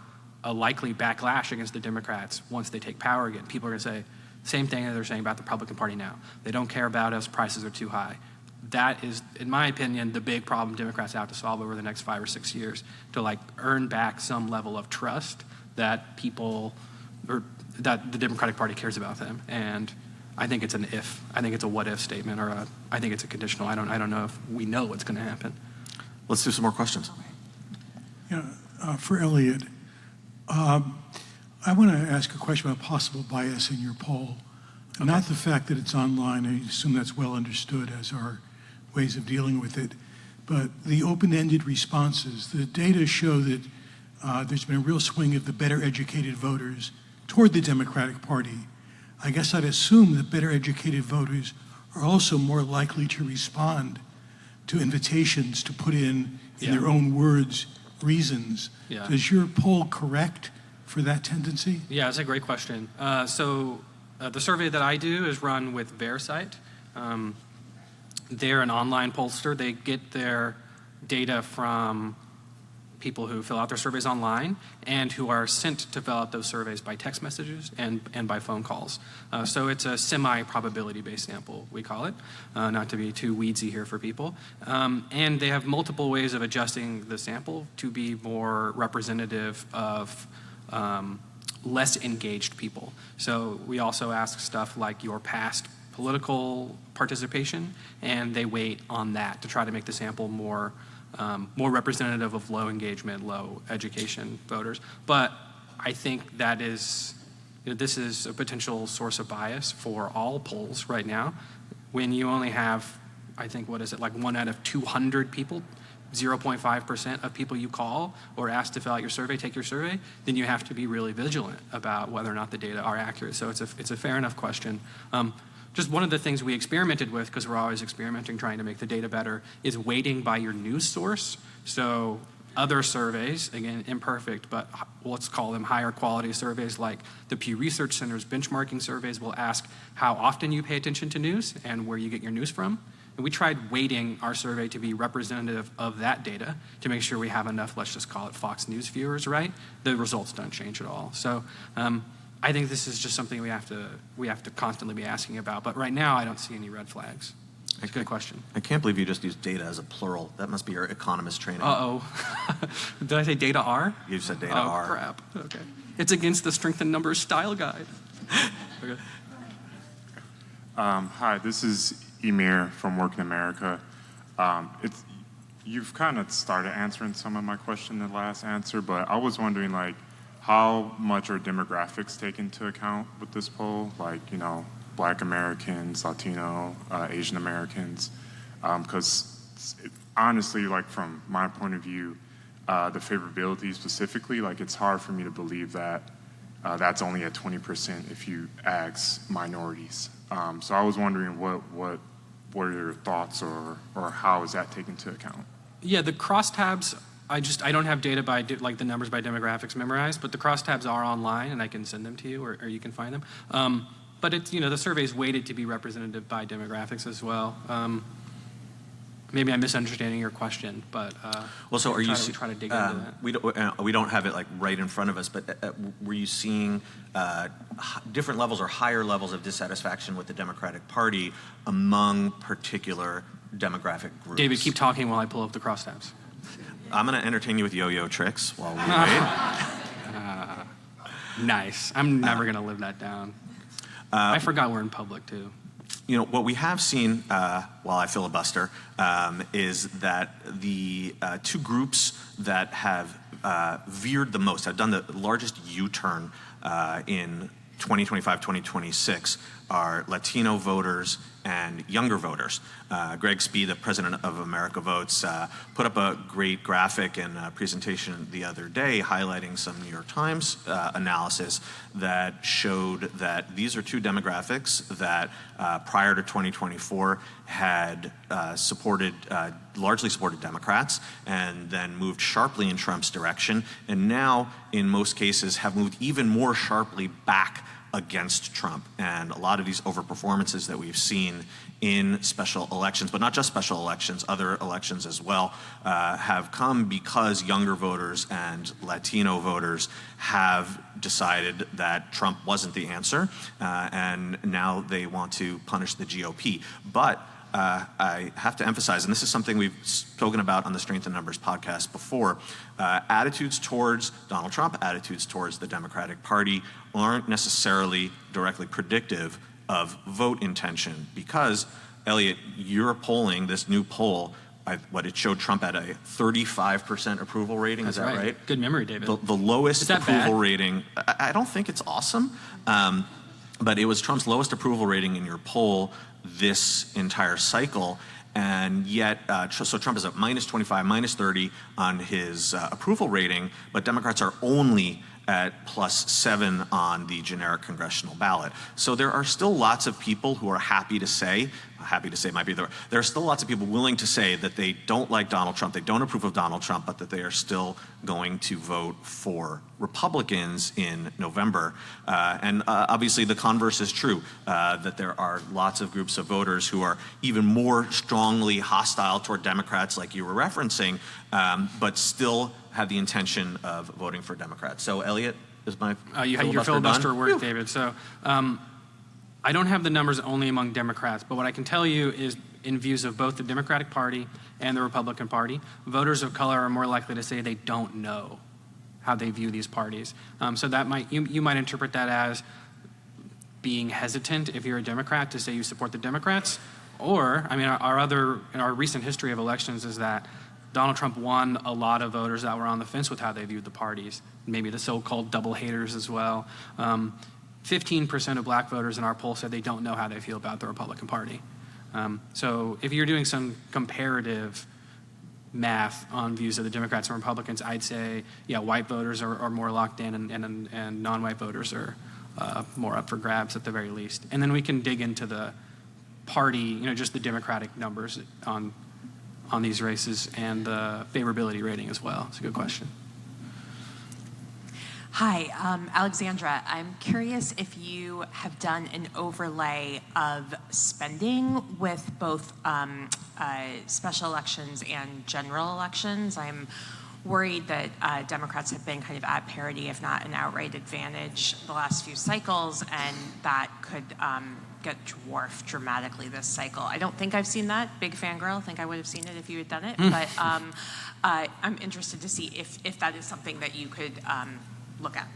a likely backlash against the Democrats once they take power again. People are going to say the same thing that they're saying about the Republican Party now. They don't care about us, prices are too high. That is, in my opinion, the big problem Democrats have to solve over the next 5 or 6 years to like earn back some level of trust that people, or that the Democratic Party cares about them. And I think it's an if. I think it's a what if statement, or I think it's a conditional. I don't know if we know what's going to happen. Let's do some more questions. Yeah, for Elliott, I want to ask a question about possible bias in your poll. Okay. Not the fact that it's online, I assume that's well understood as our ways of dealing with it, but the open-ended responses. The data show that there's been a real swing of the better educated voters toward the Democratic Party. I guess I'd assume that better educated voters are also more likely to respond to invitations to put in their own words, reasons. Yeah. Does your poll correct for that tendency? Yeah, that's a great question. So the survey that I do is run with Verisight. They're an online pollster. They get their data from people who fill out their surveys online and who are sent to fill out those surveys by text messages and by phone calls. So it's a semi-probability based sample, we call it, not to be too weedsy here for people. And they have multiple ways of adjusting the sample to be more representative of less engaged people. So we also ask stuff like your past political participation, and they weight on that to try to make the sample more representative of low engagement, low education voters. But I think that is, this is a potential source of bias for all polls right now. When you only have, I think, what is it, like 1 out of 200 people, 0.5% of people you call or ask to fill out your survey, take your survey, then you have to be really vigilant about whether or not the data are accurate. So it's a fair enough question. Just one of the things we experimented with, because we're always experimenting, trying to make the data better, is weighting by your news source. So other surveys, again, imperfect, but let's call them higher quality surveys, like the Pew Research Center's benchmarking surveys will ask how often you pay attention to news and where you get your news from. And we tried weighting our survey to be representative of that data to make sure we have enough, let's just call it Fox News viewers, right? The results don't change at all. So I think this is just something we have to constantly be asking about. But right now, I don't see any red flags. It's a good question. I can't believe you just used data as a plural. That must be your economist training. Uh-oh. Did I say data R? You said data oh, R. Oh, crap. Okay. It's against the Strength in Numbers style guide. Okay. Hi, this is Emir from Work in America. You've kind of started answering some of my question in the last answer, but I was wondering, like, how much are demographics taken into account with this poll? Like, Black Americans, Latino, Asian Americans? Because honestly, like from my point of view, the favorability specifically, like it's hard for me to believe that that's only at 20% if you ask minorities. So I was wondering what are your thoughts or how is that taken into account? Yeah, the crosstabs, I don't have data by like the numbers by demographics memorized, but the crosstabs are online and I can send them to you or you can find them. But it's, the survey is weighted to be representative by demographics as well. Maybe I'm misunderstanding your question, but well, so are you try to dig into that? We don't have it like right in front of us, but were you seeing different levels or higher levels of dissatisfaction with the Democratic Party among particular demographic groups? David, keep talking while I pull up the crosstabs. I'm going to entertain you with yo-yo tricks while we wait. Nice. I'm never going to live that down. I forgot we're in public, too. What we have seen while I filibuster is that the two groups that have veered the most, have done the largest U-turn in 2025, 2026, are Latino voters and younger voters. Greg Spee, the president of America Votes, put up a great graphic and presentation the other day highlighting some New York Times analysis that showed that these are two demographics that prior to 2024 had largely supported Democrats and then moved sharply in Trump's direction, and now in most cases have moved even more sharply back against Trump. And a lot of these overperformances that we've seen in special elections, but not just special elections, other elections as well, have come because younger voters and Latino voters have decided that Trump wasn't the answer, and now they want to punish the GOP. But I have to emphasize, and this is something we've spoken about on the Strength in Numbers podcast before, attitudes towards Donald Trump, attitudes towards the Democratic Party aren't necessarily directly predictive of vote intention, because, Elliott, you're polling this new poll, what it showed Trump at a 35% approval rating. That's is that right? Good memory, David. The lowest Is that approval bad? rating. I don't think it's awesome, but it was Trump's lowest approval rating in your poll this entire cycle. And yet, so Trump is at minus 25, minus 30 on his approval rating, but Democrats are only at plus 7 on the generic congressional ballot. So there are still lots of people who are happy to say might be there are still lots of people willing to say that they don't like Donald Trump, they don't approve of Donald Trump, but that they are still going to vote for Republicans in November. And obviously the converse is true, that there are lots of groups of voters who are even more strongly hostile toward Democrats, like you were referencing, but still have the intention of voting for Democrats. So, Elliott, is my You had your filibuster work, David. So I don't have the numbers only among Democrats, but what I can tell you is in views of both the Democratic Party and the Republican Party, voters of color are more likely to say they don't know how they view these parties. So that you might interpret that as being hesitant if you're a Democrat to say you support the Democrats. Or, I mean, our recent history of elections is that Donald Trump won a lot of voters that were on the fence with how they viewed the parties, maybe the so-called double haters as well. 15% of black voters in our poll said they don't know how they feel about the Republican Party. So if you're doing some comparative math on views of the Democrats and Republicans, I'd say, yeah, white voters are more locked in, and non-white voters are more up for grabs at the very least. And then we can dig into the party, just the Democratic numbers on these races and the favorability rating as well. It's a good question. Hi, Alexandra. I'm curious if you have done an overlay of spending with both special elections and general elections. I'm worried that Democrats have been kind of at parity, if not an outright advantage, the last few cycles, and that could get dwarfed dramatically this cycle. I don't think I've seen that. Big fangirl. Think I would have seen it if you had done it. But I'm interested to see if that is something that you could look at.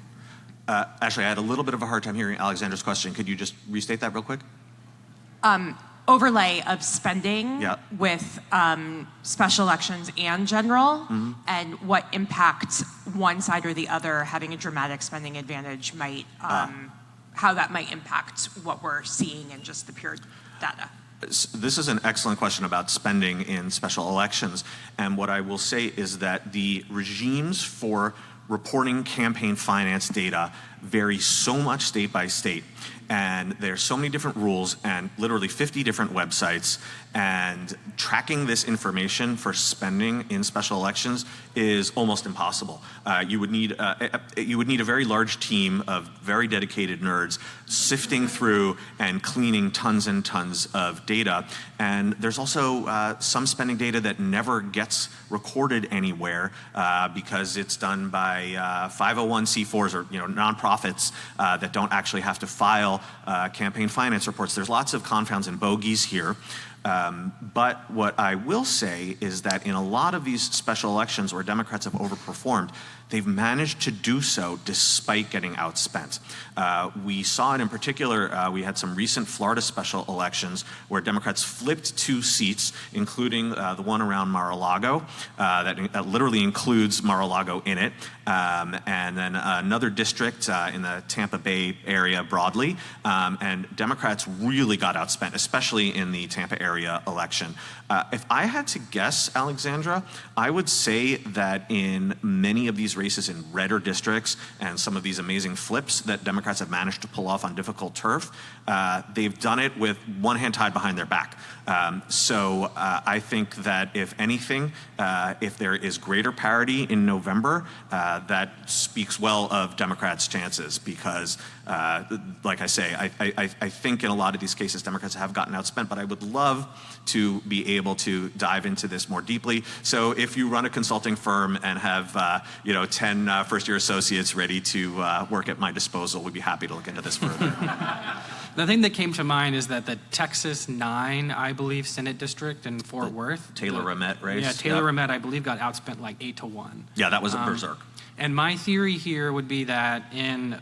Actually, I had a little bit of a hard time hearing Alexandra's question. Could you just restate that real quick? Overlay of spending with special elections and general, and what impact one side or the other having a dramatic spending advantage might, how that might impact what we're seeing in just the pure data. This is an excellent question about spending in special elections. And what I will say is that the regimes for reporting campaign finance data vary so much state by state. And there are so many different rules and literally 50 different websites, and tracking this information for spending in special elections is almost impossible. You would need a very large team of very dedicated nerds sifting through and cleaning tons and tons of data. And there's also some spending data that never gets recorded anywhere because it's done by 501c4s or nonprofits that don't actually have to file campaign finance reports. There's lots of confounds and bogeys here. But what I will say is that in a lot of these special elections where Democrats have overperformed, they've managed to do so despite getting outspent. We saw it in particular, we had some recent Florida special elections where Democrats flipped 2 seats, including the one around Mar-a-Lago, that literally includes Mar-a-Lago in it, and then another district in the Tampa Bay area broadly, and Democrats really got outspent, especially in the Tampa area election. If I had to guess, Alexandra, I would say that in many of these races in redder districts and some of these amazing flips that Democrats have managed to pull off on difficult turf, they've done it with one hand tied behind their back. So I think that if anything, if there is greater parity in November, that speaks well of Democrats' chances because, like I say, I think in a lot of these cases Democrats have gotten outspent, but I would love to be able to dive into this more deeply. So if you run a consulting firm and have 10 first-year associates ready to work at my disposal, we'd be happy to look into this further. The thing that came to mind is that the Texas 9, I believe, Senate district in Fort Worth. Taylor Ramett race. Yeah, Taylor Ramett, I believe, got outspent like 8-1. Yeah, that was a berserk. And my theory here would be that and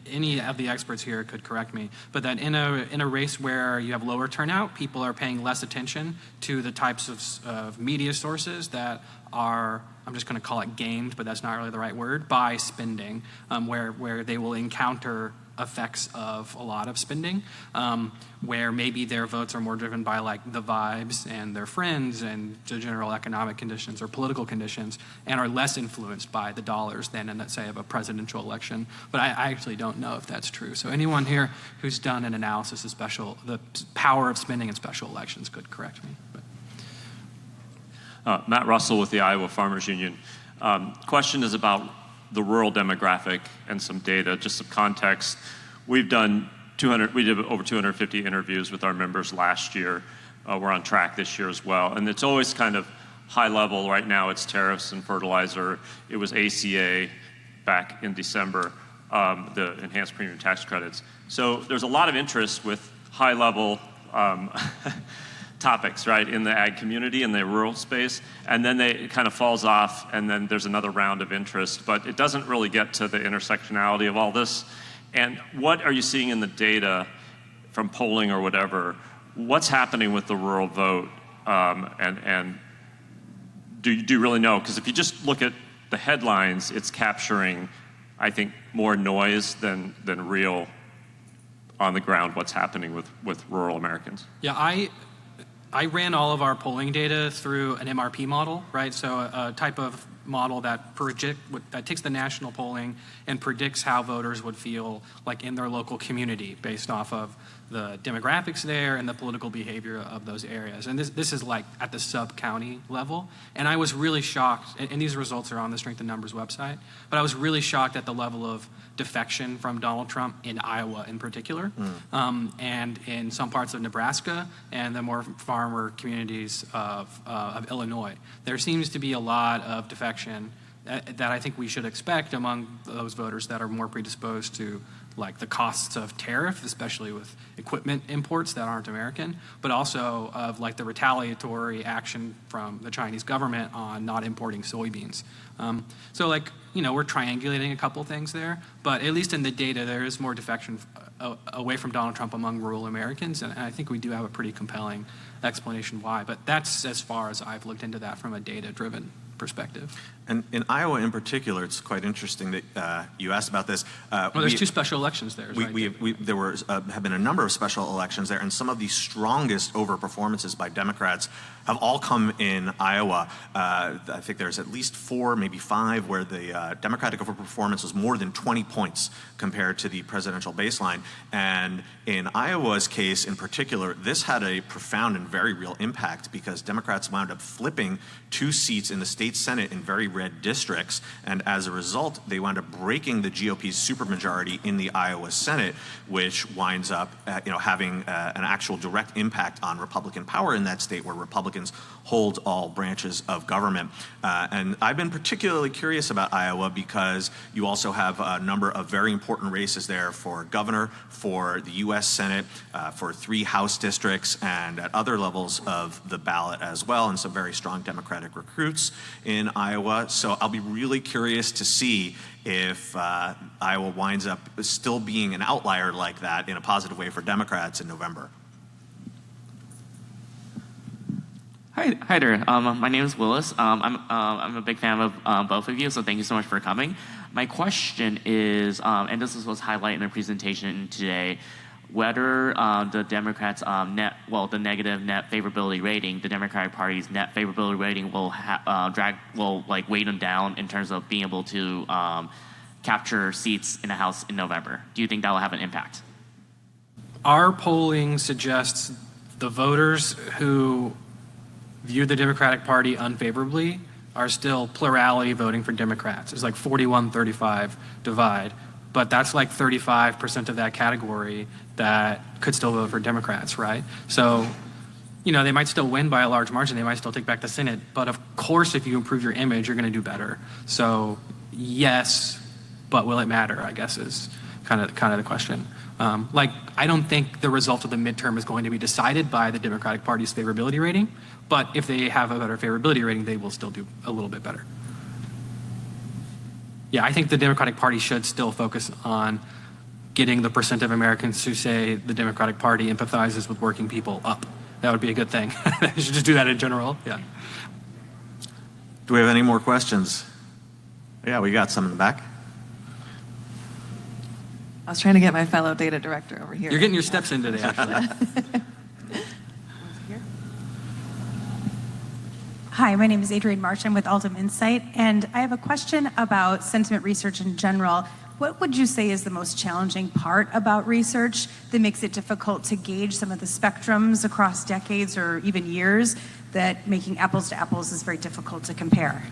any of the experts here could correct me, but that in a race where you have lower turnout, people are paying less attention to the types of media sources that are, I'm just going to call it gamed, but that's not really the right word, by spending, where they will encounter effects of a lot of spending, where maybe their votes are more driven by like the vibes and their friends and the general economic conditions or political conditions, and are less influenced by the dollars than in, let's say, of a presidential election. But I actually don't know if that's true. So anyone here who's done an analysis of the power of spending in special elections could correct me. But. Matt Russell with the Iowa Farmers Union. Question is about the rural demographic and some data, just some context. We did over 250 interviews with our members last year. We're on track this year as well. And it's always kind of high level. Right now it's tariffs and fertilizer. It was ACA back in December, the enhanced premium tax credits. So there's a lot of interest with high level topics, right, in the ag community, in the rural space, and then it kind of falls off, and then there's another round of interest, but it doesn't really get to the intersectionality of all this. And what are you seeing in the data from polling or whatever? What's happening with the rural vote, and do you really know? Because if you just look at the headlines, it's capturing, I think, more noise than real on the ground what's happening with rural Americans. Yeah, I ran all of our polling data through an MRP model, right? So a type of model that takes the national polling and predicts how voters would feel like in their local community based off of the demographics there and the political behavior of those areas. And this is like at the sub-county level. And I was really shocked, and these results are on the Strength in Numbers website, but I was really shocked at the level of defection from Donald Trump in Iowa in particular, and in some parts of Nebraska and the more farmer communities of Illinois. There seems to be a lot of defection that I think we should expect among those voters that are more predisposed to like the costs of tariff, especially with equipment imports that aren't American, but also of like the retaliatory action from the Chinese government on not importing soybeans. So like, we're triangulating a couple things there, but at least in the data, there is more defection away from Donald Trump among rural Americans, and I think we do have a pretty compelling explanation why, but that's as far as I've looked into that from a data-driven perspective. And in Iowa in particular, it's quite interesting that you asked about this. There's two special elections there. There have been a number of special elections there, and some of the strongest overperformances by Democrats have all come in Iowa. I think there's at least 4, maybe 5, where the Democratic overperformance was more than 20 points compared to the presidential baseline. And in Iowa's case in particular, this had a profound and very real impact because Democrats wound up flipping 2 seats in the state Senate in very red districts, and as a result, they wound up breaking the GOP's supermajority in the Iowa Senate, which winds up having an actual direct impact on Republican power in that state where Republicans hold all branches of government. And I've been particularly curious about Iowa because you also have a number of very important races there for governor, for the U.S. Senate, for 3 House districts, and at other levels of the ballot as well, and some very strong Democratic recruits in Iowa. So I'll be really curious to see if Iowa winds up still being an outlier like that in a positive way for Democrats in November. Hi there. My name is Willis. I'm a big fan of both of you, so thank you so much for coming. My question is, and this was highlighted in the presentation today, whether the Democrats' the negative net favorability rating, the Democratic Party's net favorability rating will weigh them down in terms of being able to capture seats in the House in November. Do you think that will have an impact? Our polling suggests the voters who view the Democratic Party unfavorably are still plurality voting for Democrats. It's like 41-35 divide. But that's like 35% of that category that could still vote for Democrats, right? So, they might still win by a large margin. They might still take back the Senate. But of course, if you improve your image, you're going to do better. So, yes, but will it matter, I guess, is kind of the question. I don't think the result of the midterm is going to be decided by the Democratic Party's favorability rating. But if they have a better favorability rating, they will still do a little bit better. Yeah, I think the Democratic Party should still focus on getting the percent of Americans who say the Democratic Party empathizes with working people up. That would be a good thing. You should just do that in general. Yeah. Do we have any more questions? Yeah, we got some in the back. I was trying to get my fellow data director over here. You're getting your steps in today, actually. Hi, my name is Adrienne March. I'm with Altum Insight, and I have a question about sentiment research in general. What would you say is the most challenging part about research that makes it difficult to gauge some of the spectrums across decades or even years, that making apples to apples is very difficult to compare?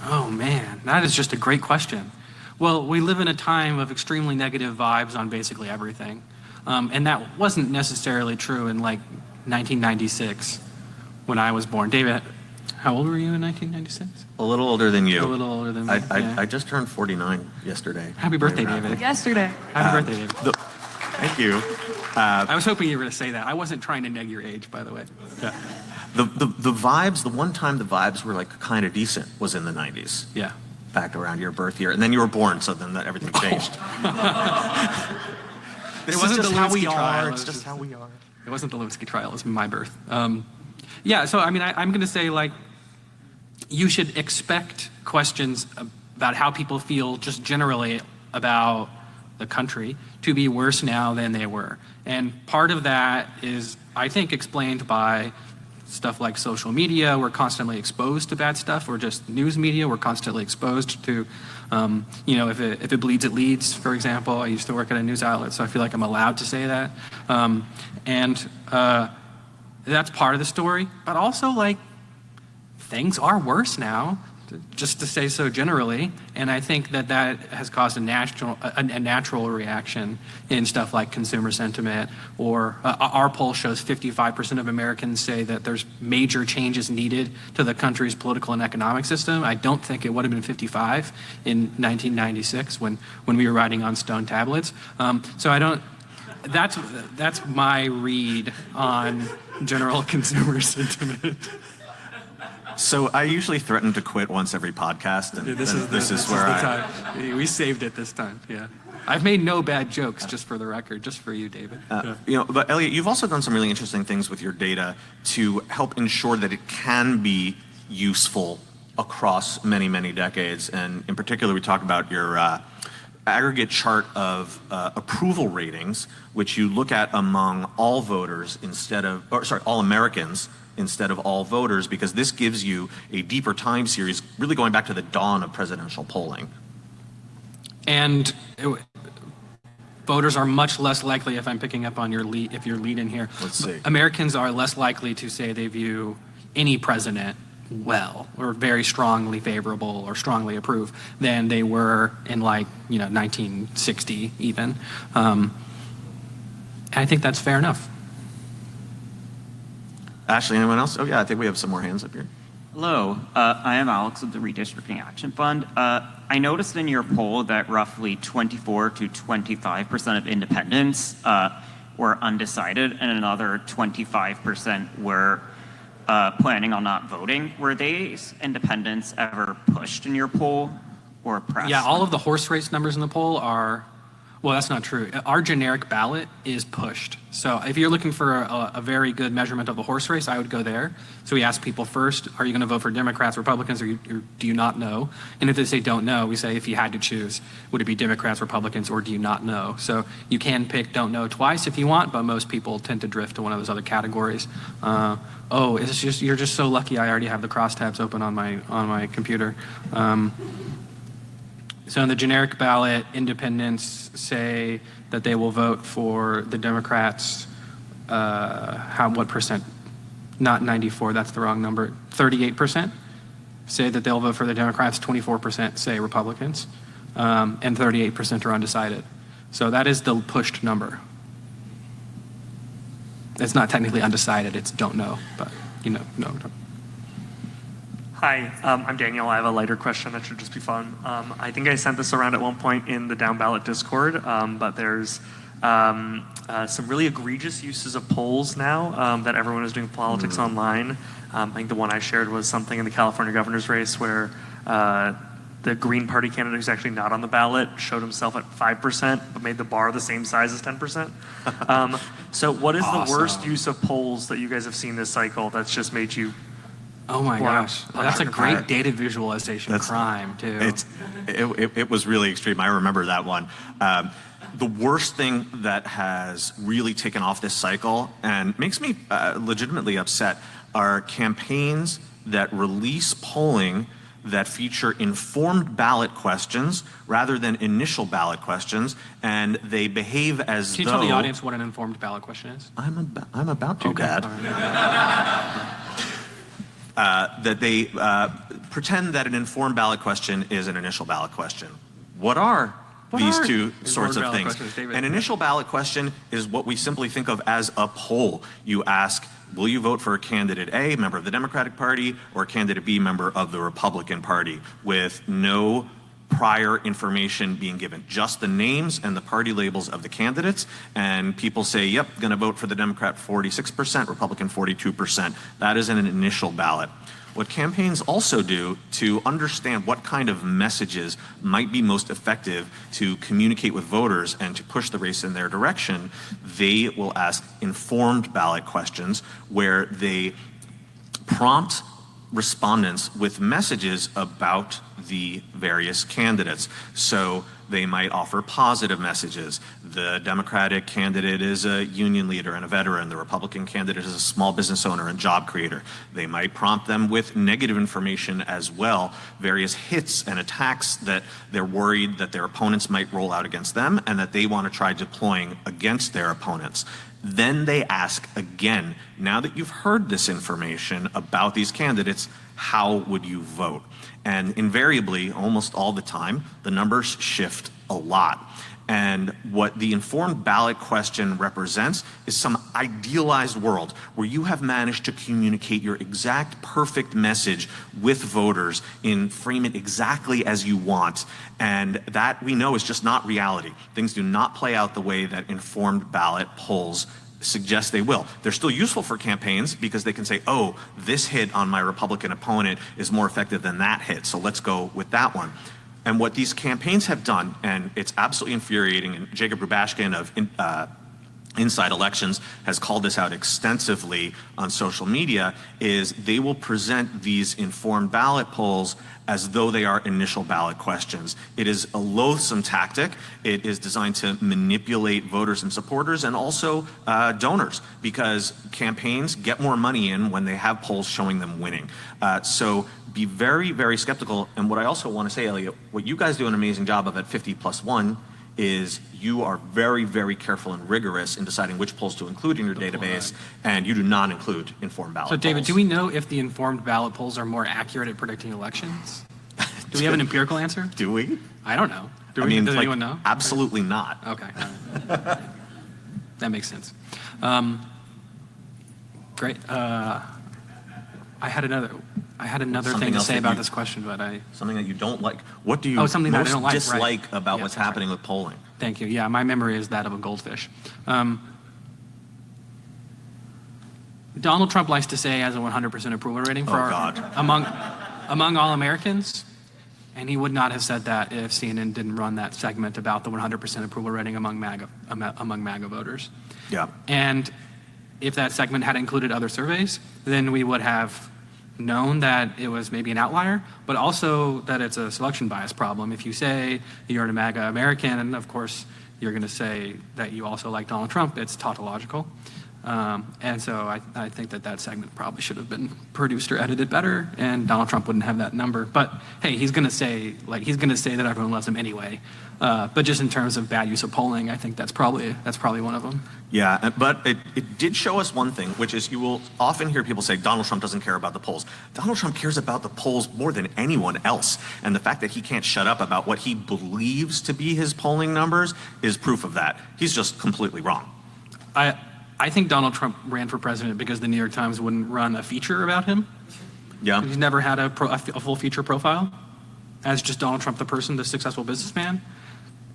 Oh, man, that is just a great question. Well, we live in a time of extremely negative vibes on basically everything. And that wasn't necessarily true in 1996 when I was born. David, how old were you in 1996? A little older than you. A little older than me. I just turned 49 yesterday. Happy birthday, David. Yesterday. Happy birthday, David. Thank you. I was hoping you were going to say that. I wasn't trying to neg your age, by the way. Yeah. The vibes, the one time the vibes were kind of decent was in the 90s. Yeah. Back around your birth year. And then you were born, so then everything changed. It wasn't the Lewinsky trial. It's just how we are. It wasn't the Lewinsky trial. It was my birth. Yeah, so I'm going to say you should expect questions about how people feel just generally about the country to be worse now than they were. And part of that is, I think, explained by stuff like social media. We're constantly exposed to bad stuff, or just news media. We're constantly exposed to, if it bleeds, it leads, for example. I used to work at a news outlet, so I feel like I'm allowed to say that. That's part of the story, but also things are worse now, just to say so generally, and I think that has caused a natural reaction in stuff like consumer sentiment, or our poll shows 55% of Americans say that there's major changes needed to the country's political and economic system. I don't think it would have been 55 in 1996 when we were writing on stone tablets. So I don't. That's my read on general consumer sentiment. So I usually threaten to quit once every podcast, and this is where the time. We saved it this time. Yeah, I've made no bad jokes, just for the record, just for you, David. But Elliott, you've also done some really interesting things with your data to help ensure that it can be useful across many, many decades. And in particular, we talk about your aggregate chart of approval ratings, which you look at among all voters all Americans instead of all voters, because this gives you a deeper time series, really going back to the dawn of presidential polling. And voters are much less likely, if I'm picking up on your lead in here. Let's see. Americans are less likely to say they view any president well, or very strongly favorable, or strongly approve, than they were in 1960 even. And I think that's fair enough. Ashley, anyone else? Oh yeah, I think we have some more hands up here. Hello, I am Alex of the Redistricting Action Fund. I noticed in your poll that roughly 24 to 25% of independents were undecided, and another 25% were planning on not voting. Were these independents ever pushed in your poll or pressed? Yeah, all of the horse race numbers in the poll are Well, that's not true. Our generic ballot is pushed. So if you're looking for a very good measurement of a horse race, I would go there. So we ask people first, are you going to vote for Democrats, Republicans, or do you not know? And if they say don't know, we say if you had to choose, would it be Democrats, Republicans, or do you not know? So you can pick don't know twice if you want, but most people tend to drift to one of those other categories. It's just you're just so lucky I already have the crosstabs open on my computer. So in the generic ballot, independents say that they will vote for the Democrats, what percent? Not 94, that's the wrong number. 38% say that they'll vote for the Democrats, 24% say Republicans, and 38% are undecided. So that is the pushed number. It's not technically undecided, it's don't know, but no. Hi, I'm Daniel. I have a lighter question that should just be fun. I think I sent this around at one point in the down ballot Discord, but there's some really egregious uses of polls now that everyone is doing politics online. I think the one I shared was something in the California governor's race where the Green Party candidate who's actually not on the ballot showed himself at 5%, but made the bar the same size as 10%. So what is the worst use of polls that you guys have seen this cycle that's just made you... Oh my gosh, that's a great data visualization crime too. It was really extreme. I remember that one. The worst thing that has really taken off this cycle and makes me legitimately upset are campaigns that release polling that feature informed ballot questions rather than initial ballot questions, and they behave as though... Can you tell the audience what an informed ballot question is? I'm about to, Dad. That they pretend that an informed ballot question is an initial ballot question. What are these two sorts of things? An initial ballot question is what we simply think of as a poll. You ask, will you vote for candidate A, member of the Democratic Party, or candidate B, member of the Republican Party, with no prior information being given, just the names and the party labels of the candidates, and people say, yep, going to vote for the Democrat 46%, Republican 42%. That is an initial ballot. What campaigns also do to understand what kind of messages might be most effective to communicate with voters and to push the race in their direction, they will ask informed ballot questions where they prompt respondents with messages about the various candidates. So they might offer positive messages. The Democratic candidate is a union leader and a veteran. The Republican candidate is a small business owner and job creator. They might prompt them with negative information as well, various hits and attacks that they're worried that their opponents might roll out against them and that they want to try deploying against their opponents. Then they ask again, now that you've heard this information about these candidates, how would you vote? And invariably, almost all the time, the numbers shift a lot. And what the informed ballot question represents is some idealized world where you have managed to communicate your exact perfect message with voters and frame it exactly as you want. And that we know is just not reality. Things do not play out the way that informed ballot polls suggest they will. They're still useful for campaigns because they can say, oh, this hit on my Republican opponent is more effective than that hit, so let's go with that one. And what these campaigns have done, and it's absolutely infuriating, and Jacob Rubashkin of Inside Elections has called this out extensively on social media, is they will present these informed ballot polls as though they are initial ballot questions. It is a loathsome tactic. It is designed to manipulate voters and supporters and also donors, because campaigns get more money in when they have polls showing them winning. So be very, very skeptical. And what I also want to say, Elliott, what you guys do an amazing job of at 50+1 is you are very, very careful and rigorous in deciding which polls to include in your database, and you do not include informed ballot polls. So David, do we know if the informed ballot polls are more accurate at predicting elections? Do we have an empirical answer? Do we? I don't know. Does anyone know? Absolutely not. Okay. That makes sense. Great. I had another thing to say about this question, but something that you don't like. What do you most dislike about what's happening with polling? Thank you. Yeah, my memory is that of a goldfish. Donald Trump likes to say he has a 100% approval rating for among all Americans, And he would not have said that if CNN didn't run that segment about the 100% approval rating among MAGA voters. Yeah. And if that segment had included other surveys, then we would have known that it was maybe an outlier, but also that it's a selection bias problem. If you say you're a MAGA American, and of course you're going to say that you also like Donald Trump, it's tautological. And so I think that segment probably should have been produced or edited better, and Donald Trump wouldn't have that number. But hey, he's going to say that everyone loves him anyway. But just in terms of bad use of polling, I think that's probably one of them. Yeah, but it did show us one thing, which is you will often hear people say Donald Trump doesn't care about the polls. Donald Trump cares about the polls more than anyone else. And the fact that he can't shut up about what he believes to be his polling numbers is proof of that. He's just completely wrong. I think Donald Trump ran for president because the New York Times wouldn't run a feature about him. Yeah. He's never had a full feature profile as just Donald Trump, the person, the successful businessman.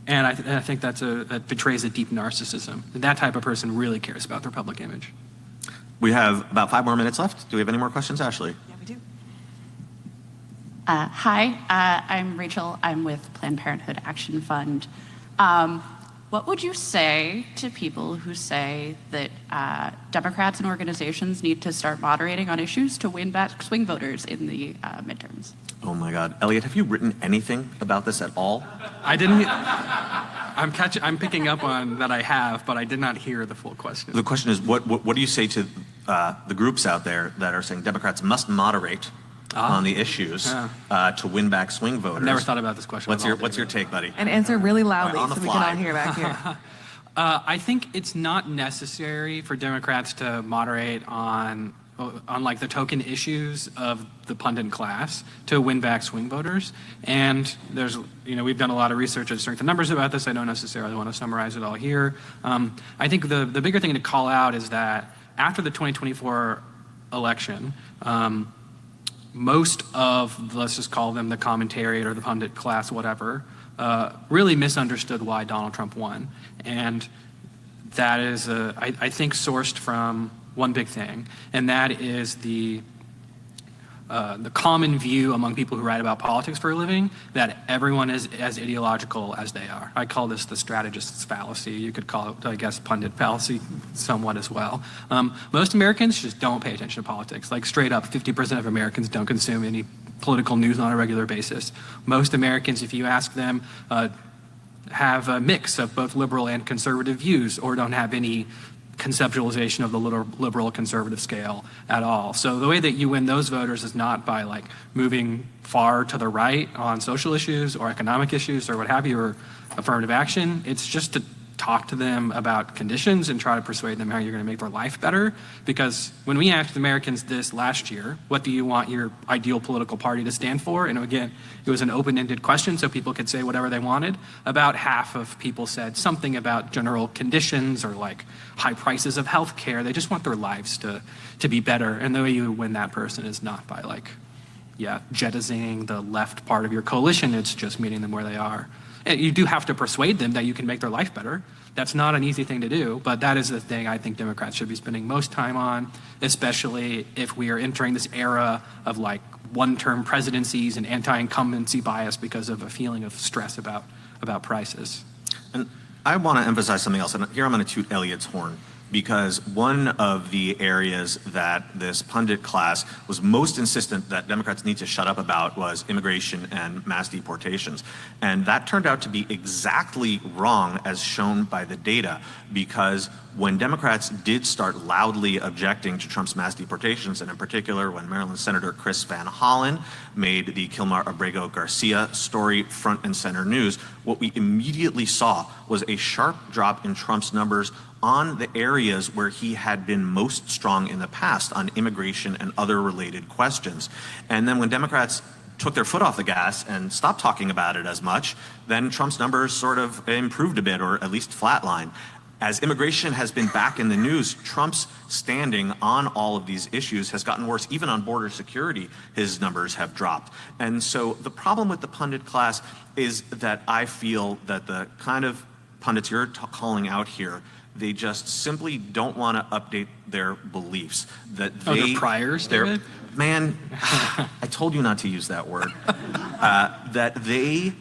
And I think that betrays a deep narcissism. That type of person really cares about their public image. We have about 5 more minutes left. Do we have any more questions, Ashley? Yeah, we do. Hi, I'm Rachel. I'm with Planned Parenthood Action Fund. What would you say to people who say that Democrats and organizations need to start moderating on issues to win back swing voters in the midterms? Oh my God. Elliott, have you written anything about this at all? I didn't. I'm picking up on that I have, but I did not hear the full question. The question is, what do you say to the groups out there that are saying Democrats must moderate on the issues to win back swing voters? I've never thought about this question. What's your take, buddy? And answer really loudly on the so we fly. can all hear back here. I think it's not necessary for Democrats to moderate on like the token issues of the pundit class to win back swing voters. And there's, we've done a lot of research at Strength in Numbers about this. I don't necessarily want to summarize it all here. I think the bigger thing to call out is that after the 2024 election, most of, let's just call them the commentariat or the pundit class, whatever, really misunderstood why Donald Trump won. And that is, I think, sourced from one big thing, and that is the common view among people who write about politics for a living that everyone is as ideological as they are. I call this the strategist's fallacy. You could call it, I guess, pundit fallacy somewhat as well. Most Americans just don't pay attention to politics. Like straight up, 50% of Americans don't consume any political news on a regular basis. Most Americans, if you ask them, have a mix of both liberal and conservative views or don't have any conceptualization of the liberal conservative scale at all. So the way that you win those voters is not by like moving far to the right on social issues or economic issues or what have you, or affirmative action. It's just to talk to them about conditions and try to persuade them how you're going to make their life better. Because when we asked Americans this last year, what do you want your ideal political party to stand for? And again, it was an open-ended question so people could say whatever they wanted. About half of people said something about general conditions or like high prices of health care. They just want their lives to be better. And the way you win that person is not by like, jettisoning the left part of your coalition. It's just meeting them where they are. And you do have to persuade them that you can make their life better. That's not an easy thing to do, but that is the thing I think Democrats should be spending most time on, especially if we are entering this era of like one-term presidencies and anti-incumbency bias because of a feeling of stress about prices. And I want to emphasize something else, and here I'm going to toot Elliott's horn, because one of the areas that this pundit class was most insistent that Democrats need to shut up about was immigration and mass deportations. And that turned out to be exactly wrong as shown by the data, because when Democrats did start loudly objecting to Trump's mass deportations, and in particular when Maryland Senator Chris Van Hollen made the Kilmar Abrego Garcia story front and center news, what we immediately saw was a sharp drop in Trump's numbers on the areas where he had been most strong in the past on immigration and other related questions. And then when Democrats took their foot off the gas and stopped talking about it as much, then Trump's numbers sort of improved a bit, or at least flatlined. As immigration has been back in the news, Trump's standing on all of these issues has gotten worse. Even on border security, his numbers have dropped. And so the problem with the pundit class is that I feel that the kind of pundits you're calling out here, they just simply don't want to update their beliefs. That their priors, David? Man, I told you not to use that word. That they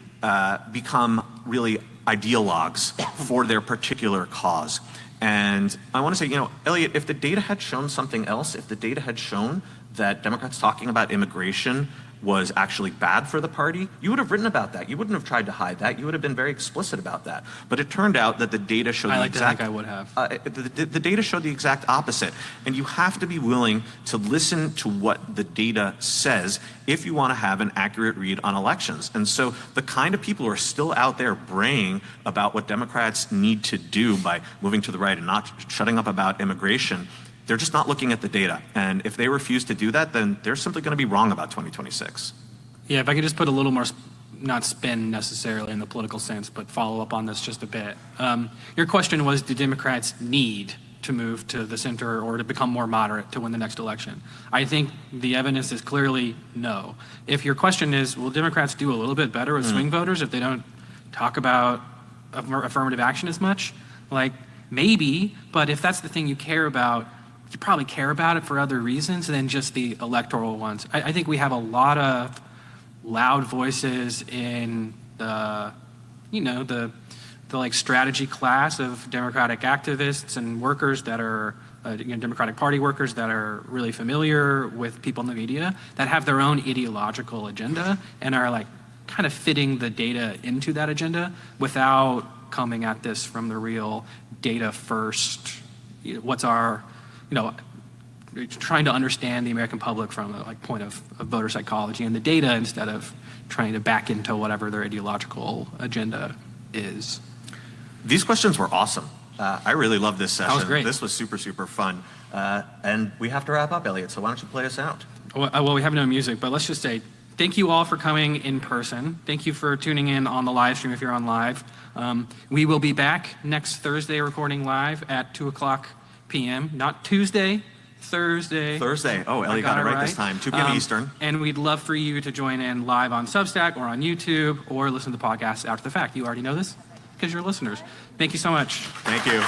become really ideologues for their particular cause. And I want to say, Elliott, if the data had shown something else, if the data had shown that Democrats talking about immigration was actually bad for the party, you would have written about that. You wouldn't have tried to hide that. You would have been very explicit about that. But it turned out that the data showed I think I would have. The data showed the exact opposite. And you have to be willing to listen to what the data says if you want to have an accurate read on elections. And so the kind of people who are still out there braying about what Democrats need to do by moving to the right and not shutting up about immigration, they're just not looking at the data. And if they refuse to do that, then they're simply going to be wrong about 2026. Yeah, if I could just put a little more, not spin necessarily in the political sense, but follow up on this just a bit. Your question was, do Democrats need to move to the center or to become more moderate to win the next election? I think the evidence is clearly no. If your question is, will Democrats do a little bit better with swing voters if they don't talk about affirmative action as much? Like, maybe, but if that's the thing you care about, you probably care about it for other reasons than just the electoral ones. I think we have a lot of loud voices in the like strategy class of Democratic activists and workers that are Democratic Party workers that are really familiar with people in the media that have their own ideological agenda and are like kind of fitting the data into that agenda without coming at this from the real data first. What's our trying to understand the American public from a point of voter psychology and the data instead of trying to back into whatever their ideological agenda is. These questions were awesome. I really love this session. That was great. This was super, super fun. And we have to wrap up, Elliott, so why don't you play us out? Well, we have no music, but let's just say thank you all for coming in person. Thank you for tuning in on the live stream if you're on live. We will be back next Thursday recording live at 2:00 p.m. Not Tuesday, Thursday. Thursday. Oh, Elliott got it right this time. 2 p.m. Eastern. And we'd love for you to join in live on Substack or on YouTube or listen to the podcast after the fact. You already know this because you're listeners. Thank you so much. Thank you.